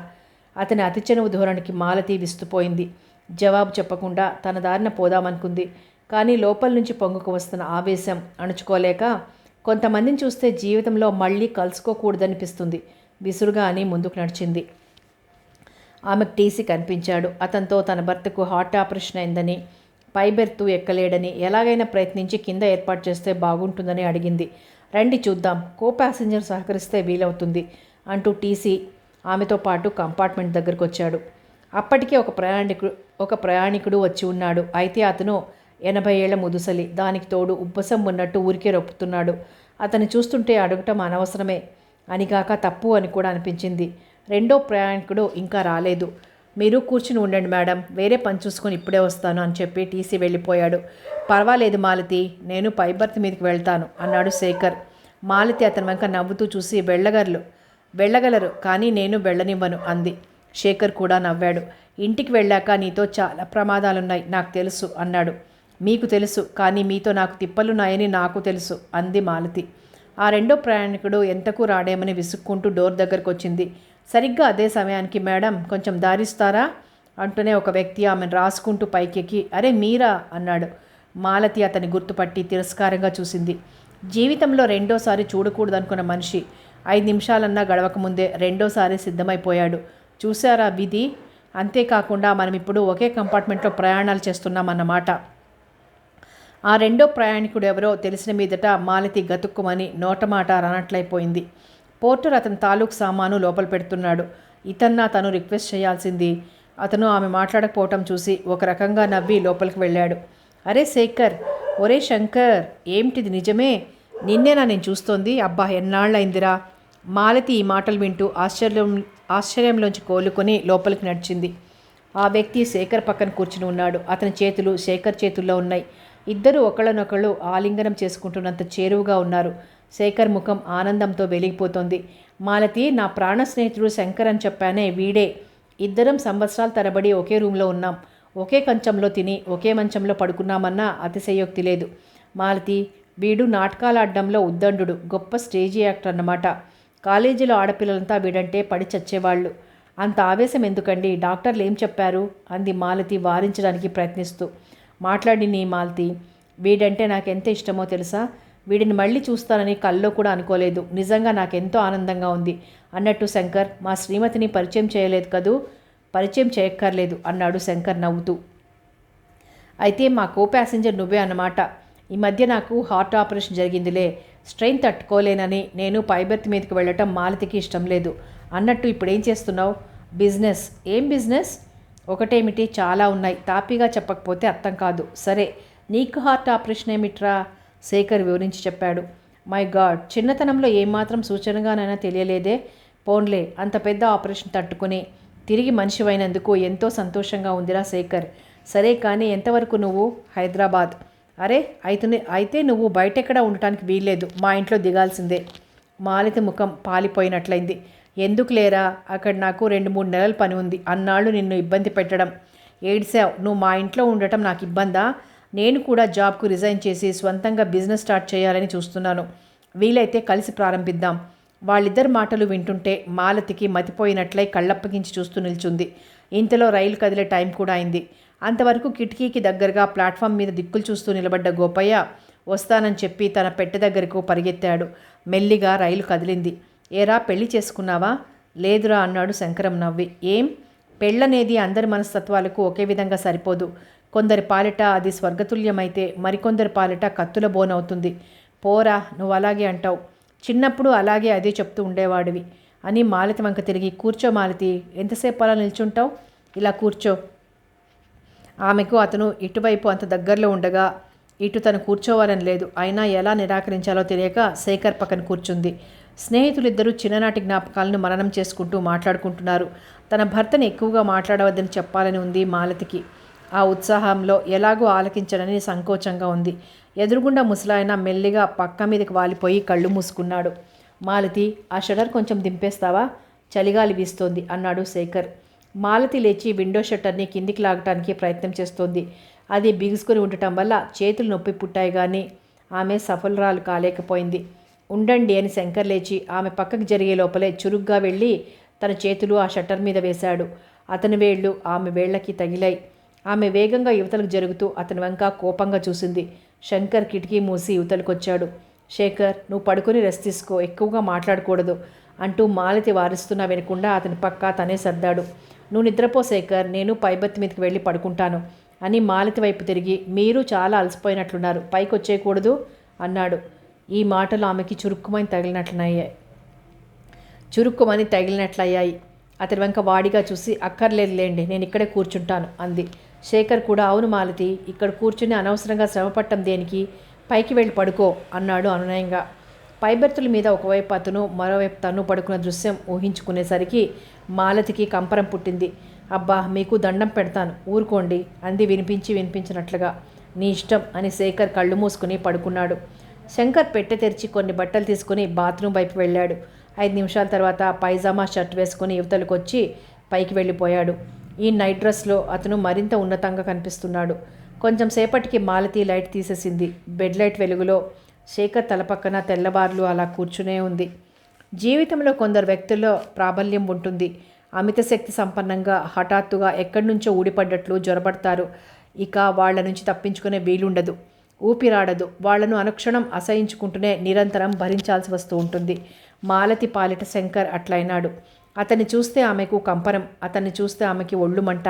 అతని అతి చనువు ధోరణికి మాలతి విస్తుపోయింది. జవాబు చెప్పకుండా తన దారిన పోదామనుకుంది. కానీ లోపల నుంచి పొంగుకు వస్తున్న ఆవేశం అణుచుకోలేక కొంతమందిని చూస్తే జీవితంలో మళ్ళీ కలుసుకోకూడదనిపిస్తుంది. విసురుగా అని ముందుకు నడిచింది. ఆమెకు టీసీ కనిపించాడు. అతనితో తన భర్తకు హార్ట్ ఆపరేషన్ అయిందని, పై బెర్తు ఎక్కలేడని, ఎలాగైనా ప్రయత్నించి కింద ఏర్పాటు చేస్తే బాగుంటుందని అడిగింది. రండి చూద్దాం, కో ప్యాసింజర్ సహకరిస్తే వీలవుతుంది అంటూ టీసీ ఆమెతో పాటు కంపార్ట్మెంట్ దగ్గరకు వచ్చాడు. అప్పటికే ఒక ప్రయాణికుడు వచ్చి ఉన్నాడు. అయితే అతను 80 ఏళ్ల ముదుసలి. దానికి తోడు ఉబ్బసం ఉన్నట్టు ఊరికే రొప్పుతున్నాడు. అతన్ని చూస్తుంటే అడగటం అనవసరమే అనిగాక తప్పు అని కూడా అనిపించింది. రెండో ప్రయాణికుడు ఇంకా రాలేదు. మీరు కూర్చుని ఉండండి మేడం, వేరే పని చూసుకొని ఇప్పుడే వస్తాను అని చెప్పి టీసీ వెళ్ళిపోయాడు. పర్వాలేదు మాలతి, నేను పై బర్త్ మీదకి వెళ్తాను అన్నాడు శేఖర్. మాలతి అతని వెంక నవ్వుతూ చూసి వెళ్ళగలరు కానీ నేను వెళ్ళనివ్వను అంది. శేఖర్ కూడా నవ్వాడు. ఇంటికి వెళ్ళాక నీతో చాలా ప్రమాదాలున్నాయి నాకు తెలుసు అన్నాడు. మీకు తెలుసు, కానీ మీతో నాకు తిప్పలున్నాయని నాకు తెలుసు అంది మాలతి. ఆ రెండో ప్రయాణికుడు ఎంతకు రాడేమని విసుక్కుంటూ డోర్ దగ్గరకు వచ్చింది. సరిగ్గా అదే సమయానికి మేడం కొంచెం దారిస్తారా అంటూనే ఒక వ్యక్తి ఆమెను రాసుకుంటూ పైకెక్కి అరే మీరా అన్నాడు. మాలతి అతని గుర్తుపట్టి తిరస్కారంగా చూసింది. జీవితంలో రెండోసారి చూడకూడదనుకున్న మనిషి 5 నిమిషాలన్నా గడవకముందే రెండోసారి సిద్ధమైపోయాడు. చూశారా విధి, అంతేకాకుండా మనం ఇప్పుడు ఒకే కంపార్ట్మెంట్లో ప్రయాణాలు చేస్తున్నామన్నమాట. ఆ రెండో ప్రయాణికుడు ఎవరో తెలిసిన మీదట మాలతి గతుక్కుమని నోటమాట రానట్లయిపోయింది. పోర్టర్ అతని తాలూకు సామాను లోపల పెడుతున్నాడు. ఇతన్నా తను రిక్వెస్ట్ చేయాల్సింది. అతను ఆమె మాట్లాడకపోవటం చూసి ఒక రకంగా నవ్వి లోపలికి వెళ్ళాడు. అరే శేఖర్, ఒరే శంకర్, ఏమిటిది నిజమే? నిన్నేనా నేను చూస్తోంది? అబ్బా, ఎన్నాళ్ళైందిరా. మాలతి ఈ మాటలు వింటూ ఆశ్చర్యంలోంచి కోలుకొని లోపలికి నడిచింది. ఆ వ్యక్తి శేఖర్ పక్కన కూర్చుని ఉన్నాడు. అతని చేతులు శేఖర్ చేతుల్లో ఉన్నాయి. ఇద్దరూ ఒకళ్ళనొకళ్ళు ఆలింగనం చేసుకుంటున్నంత చేరువుగా ఉన్నారు. శేఖర్ ముఖం ఆనందంతో వెలిగిపోతోంది. మాలతి, నా ప్రాణ స్నేహితుడు శంకర్ అని చెప్పానే, వీడే. ఇద్దరం సంవత్సరాల తరబడి ఒకే రూమ్లో ఉన్నాం. ఒకే కంచంలో తిని ఒకే మంచంలో పడుకున్నామన్నా అతిశయోక్తి లేదు. మాలతి, వీడు నాటకాల అడ్డంలో ఉద్దండు, గొప్ప స్టేజీ యాక్టర్ అన్నమాట. కాలేజీలో ఆడపిల్లలంతా వీడంటే పడి చచ్చేవాళ్ళు. అంత ఆవేశం ఎందుకండి? డాక్టర్లు ఏం చెప్పారు? అంది మాలతి వారించడానికి ప్రయత్నిస్తూ. మాట్లాడి నీ మాలతి, వీడంటే నాకెంత ఇష్టమో తెలుసా? వీడిని మళ్ళీ చూస్తానని కల్లో కూడా అనుకోలేదు. నిజంగా నాకెంతో ఆనందంగా ఉంది. అన్నట్టు శంకర్, మా శ్రీమతిని పరిచయం చేయలేదు కదూ? పరిచయం చేయక్కర్లేదు అన్నాడు శంకర్ నవ్వుతూ. అయితే మా కో ప్యాసింజర్ నువ్వే అన్నమాట. ఈ మధ్య నాకు హార్ట్ ఆపరేషన్ జరిగిందిలే. స్ట్రెయిన్ తట్టుకోలేనని నేను పైబెర్త్ మీదకి వెళ్ళటం మాలతికి ఇష్టం లేదు. అన్నట్టు ఇప్పుడేం చేస్తున్నావు? బిజినెస్. ఏం బిజినెస్? ఒకటేమిటి, చాలా ఉన్నాయి. తాపీగా చెప్పకపోతే అర్థం కాదు. సరే, నీకు హార్ట్ ఆపరేషన్ ఏమిట్రా? శేఖర్ వివరించి చెప్పాడు. మై గాడ్, చిన్నతనంలో ఏమాత్రం సూచనగానైనా తెలియలేదే. పోన్లే, అంత పెద్ద ఆపరేషన్ తట్టుకుని తిరిగి మనిషివైనందుకు ఎంతో సంతోషంగా ఉందిరా శేఖర్. సరే కానీ ఎంతవరకు నువ్వు? హైదరాబాద్. అరే, అయితే నువ్వు బయటెక్కడా ఉండటానికి వీల్లేదు. మా ఇంట్లో దిగాల్సిందే. మాలతి ముఖం పాలిపోయినట్లయింది. ఎందుకు లేరా, అక్కడ నాకు 2-3 నెలల పని ఉంది. అన్నాళ్ళు నిన్ను ఇబ్బంది పెట్టడం. ఏడ్సావు. నువ్వు మా ఇంట్లో ఉండటం నాకు ఇబ్బందా? నేను కూడా జాబ్కు రిజైన్ చేసి స్వంతంగా బిజినెస్ స్టార్ట్ చేయాలని చూస్తున్నాను. వీలైతే కలిసి ప్రారంభిద్దాం. వాళ్ళిద్దరి మాటలు వింటుంటే మాలతికి మతిపోయినట్లయి కళ్ళప్పగించి చూస్తూ నిల్చుంది. ఇంతలో రైలు కదిలే టైం కూడా అయింది. అంతవరకు కిటికీకి దగ్గరగా ప్లాట్ఫామ్ మీద దిక్కులు చూస్తూ నిలబడ్డ గోపయ్య వస్తానని చెప్పి తన పెట్టె దగ్గరకు పరిగెత్తాడు. మెల్లిగా రైలు కదిలింది. ఏరా, పెళ్లి చేసుకున్నావా? లేదురా అన్నాడు శంకరం నవ్వి. ఏం? పెళ్ళనేది అందరి మనస్తత్వాలకు ఒకే విధంగా సరిపోదు. కొందరి పాలిట అది స్వర్గతుల్యమైతే మరికొందరి పాలిట కత్తుల బోనవుతుంది. పోరా, నువ్వు అలాగే అంటావు. చిన్నప్పుడు అలాగే అదే చెప్తూ ఉండేవాడివి అని మాలతి వంక తిరిగి, కూర్చో మాలతి, ఎంతసేపు అలా నిల్చుంటావు? ఇలా కూర్చో. ఆమెకు అతను ఇటువైపు అంత దగ్గరలో ఉండగా ఇటు తను కూర్చోవాలని లేదు. అయినా ఎలా నిరాకరించాలో తెలియక శేఖర్ పక్కన కూర్చుంది. స్నేహితులిద్దరూ చిన్ననాటి జ్ఞాపకాలను మననం చేసుకుంటూ మాట్లాడుకుంటున్నారు. తన భర్తని ఎక్కువగా మాట్లాడవద్దని చెప్పాలని ఉంది మాలతికి. ఆ ఉత్సాహంలో ఎలాగో ఆలకించడని సంకోచంగా ఉంది. ఎదురుగుండా ముసలాయన మెల్లిగా పక్క మీదకి వాలిపోయి కళ్ళు మూసుకున్నాడు. మాలతి, ఆ షటర్ కొంచెం దింపేస్తావా? చలిగాలి వీస్తోంది అన్నాడు శేఖర్. మాలతి లేచి విండో షట్టర్ని కిందికి లాగటానికి ప్రయత్నం చేస్తోంది. అది బిగుసుకొని ఉండటం వల్ల చేతులు నొప్పి పుట్టాయి కానీ ఆమె సఫలరాలు కాలేకపోయింది. ఉండండి అని శంకర్ లేచి ఆమె పక్కకి జరిగే లోపలే చురుగ్గా వెళ్ళి తన చేతులు ఆ షట్టర్ మీద వేశాడు. అతని వేళ్లు ఆమె వేళ్లకి తగిలాయి. ఆమె వేగంగా యువతలకు జరుగుతూ అతని వంక కోపంగా చూసింది. శంకర్ కిటికీ మూసి యువతలకొచ్చాడు. శేఖర్, నువ్వు పడుకొని రెస్ట్ తీసుకో, ఎక్కువగా మాట్లాడకూడదు అంటూ మాలతి వారిస్తున్నా వినకుండా అతని పక్క తనే సర్దాడు. నువ్వు నిద్రపో శేఖర్, నేను పైబెర్త్ మీదకి వెళ్ళి పడుకుంటాను అని మాలతి వైపు తిరిగి, మీరు చాలా అలసిపోయినట్లున్నారు, పైకి వచ్చేయకూడదు అన్నాడు. ఈ మాటలు ఆమెకి చురుక్కుమని తగిలినట్లయ్యాయి. అతని వంక వాడిగా చూసి, అక్కర్లేదులేండి, నేను ఇక్కడే కూర్చుంటాను అంది. శేఖర్ కూడా, అవును మాలతి, ఇక్కడ కూర్చుని అనవసరంగా శ్రమపట్టం దేనికి, పైకి వెళ్ళి పడుకో అన్నాడు అనునయంగా. పైబెర్తుల మీద ఒకవైపు అతను మరోవైపు తను పడుకున్న దృశ్యం ఊహించుకునేసరికి మాలతికి కంపరం పుట్టింది. అబ్బా, మీకు దండం పెడతాను, ఊరుకోండి అంది వినిపించినట్లుగా. నీ ఇష్టం అని శేఖర్ కళ్ళు మూసుకుని పడుకున్నాడు. శంకర్ పెట్టె తెరిచి కొన్ని బట్టలు తీసుకుని బాత్రూమ్ వైపు వెళ్ళాడు. 5 నిమిషాల తర్వాత పైజామా షర్ట్ వేసుకుని యువతలకొచ్చి పైకి వెళ్ళిపోయాడు. ఈ నైట్ డ్రెస్లో అతను మరింత ఉన్నతంగా కనిపిస్తున్నాడు. కొంచెం సేపటికి మాలతి లైట్ తీసేసింది. బెడ్ లైట్ వెలుగులో శేఖర్ తలపక్కన తెల్లవార్లు అలా కూర్చునే ఉంది. జీవితంలో కొందరు వ్యక్తుల్లో ప్రాబల్యం ఉంటుంది. అమిత శక్తి సంపన్నంగా హఠాత్తుగా ఎక్కడి నుంచో ఊడిపడ్డట్లు జ్వరపడతారు. ఇక వాళ్ల నుంచి తప్పించుకునే వీలుండదు, ఊపిరాడదు. వాళ్లను అనుక్షణం అసహించుకుంటూనే నిరంతరం భరించాల్సి వస్తూ ఉంటుంది. మాలతి పాలిట శంకర్ అట్లయినాడు. అతన్ని చూస్తే ఆమెకు కంపనం, అతన్ని చూస్తే ఆమెకి ఒళ్ళు మంట,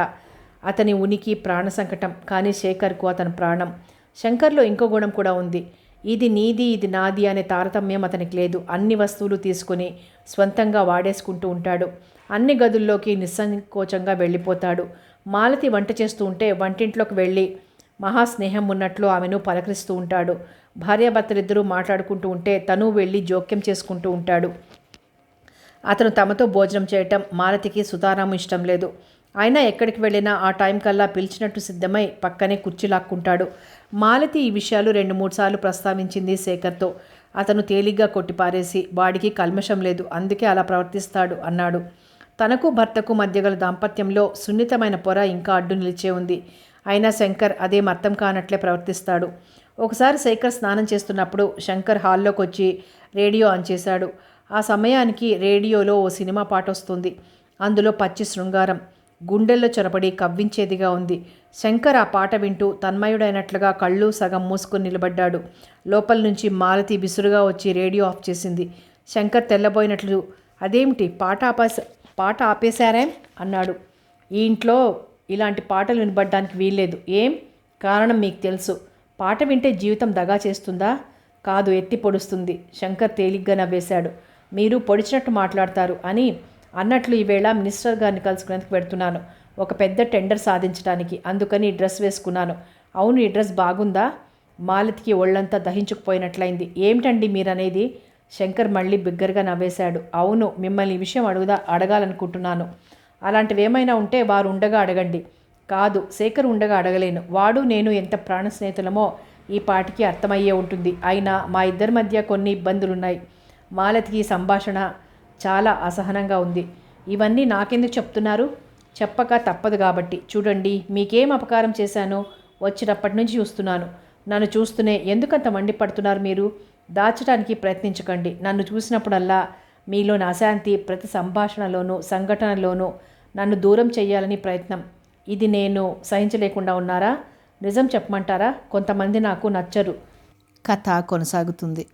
అతని ఉనికి ప్రాణ సంకటం. కానీ శేఖర్కు అతని ప్రాణం. శంకర్లో ఇంకో గుణం కూడా ఉంది. ఇది నీది ఇది నాది అనే తారతమ్యం అతనికి లేదు. అన్ని వస్తువులు తీసుకుని స్వంతంగా వాడేసుకుంటూ ఉంటాడు. అన్ని గదుల్లోకి నిస్సంకోచంగా వెళ్ళిపోతాడు. మాలతి వంట చేస్తూ ఉంటే వంటింట్లోకి వెళ్ళి మహాస్నేహం ఉన్నట్లు ఆమెను పలకరిస్తూ ఉంటాడు. భార్యాభర్తలిద్దరూ మాట్లాడుకుంటూ ఉంటే తను వెళ్ళి జోక్యం చేసుకుంటూ ఉంటాడు. అతను తమతో భోజనం చేయటం మాలతికి సుతారాము ఇష్టం లేదు. అయినా ఎక్కడికి వెళ్ళినా ఆ టైం కల్లా పిలిచినట్టు సిద్ధమై పక్కనే కుర్చీ లాక్కుంటాడు. మాలతి ఈ విషయాలు 2-3 సార్లు ప్రస్తావించింది శేఖర్తో. అతను తేలిగ్గా కొట్టిపారేసి, వాడికి కల్మషం లేదు, అందుకే అలా ప్రవర్తిస్తాడు అన్నాడు. తనకు భర్తకు మధ్య గల దాంపత్యంలో సున్నితమైన పొర ఇంకా అడ్డు నిలిచే ఉంది. అయినా శంకర్ అదేం అర్థం కానట్లే ప్రవర్తిస్తాడు. ఒకసారి శేఖర్ స్నానం చేస్తున్నప్పుడు శంకర్ హాల్లోకి వచ్చి రేడియో ఆన్ చేశాడు. ఆ సమయానికి రేడియోలో ఓ సినిమా పాట వస్తుంది. అందులో పచ్చి శృంగారం గుండెల్లో చొరబడి కవ్వించేదిగా ఉంది. శంకర్ ఆ పాట వింటూ తన్మయుడైనట్లుగా కళ్ళు సగం మూసుకొని నిలబడ్డాడు. లోపల నుంచి మాలతి విసురుగా వచ్చి రేడియో ఆఫ్ చేసింది. శంకర్ తెల్లబోయినట్లు, అదేమిటి పాట ఆపేశారేం అన్నాడు. ఈ ఇంట్లో ఇలాంటి పాటలు వినబడ్డానికి వీల్లేదు. ఏం కారణం మీకు తెలుసు. పాట వింటే జీవితం దగా చేస్తుందా? కాదు, ఎత్తి పొడుస్తుంది. శంకర్ తేలిగ్గా నవ్వేశాడు. మీరు పొడిచినట్టు మాట్లాడతారు అని అన్నట్లు ఈవేళ మినిస్టర్ గారిని కలుసుకునేందుకు పెడుతున్నాను, ఒక పెద్ద టెండర్ సాధించడానికి. అందుకని ఈ డ్రెస్ వేసుకున్నాను. అవును, ఈ డ్రెస్ బాగుందా? మాలతికి ఒళ్ళంతా దహించుకుపోయినట్లయింది. ఏమిటండి మీరనేది? శంకర్ మళ్ళీ బిగ్గరగా నవ్వేశాడు. అవును, మిమ్మల్ని ఈ విషయం అడగాలనుకుంటున్నాను. అలాంటివేమైనా ఉంటే వారు ఉండగా అడగండి. కాదు, శేఖర్ ఉండగా అడగలేను. వాడు నేను ఎంత ప్రాణ స్నేహితులమో ఈ పాటికి అర్థమయ్యే ఉంటుంది. అయినా మా ఇద్దరి మధ్య కొన్ని ఇబ్బందులున్నాయి. మాలతికి సంభాషణ చాలా అసహనంగా ఉంది. ఇవన్నీ నాకెందుకు చెప్తున్నారు? చెప్పక తప్పదు కాబట్టి. చూడండి, మీకేం అపకారం చేశానో వచ్చినప్పటి నుంచి చూస్తున్నాను. నన్ను చూస్తూనే ఎందుకంత మండిపడుతున్నారు మీరు? దాచడానికి ప్రయత్నించకండి. నన్ను చూసినప్పుడల్లా మీలోని అశాంతి ప్రతి సంభాషణలోనూ సంఘటనలోనూ నన్ను దూరం చేయాలని ప్రయత్నం. ఇది నేను సహించలేకుండా ఉన్నారా? నిజం చెప్పమంటారా? కొంతమంది నాకు నచ్చరు. కథ కొనసాగుతుంది.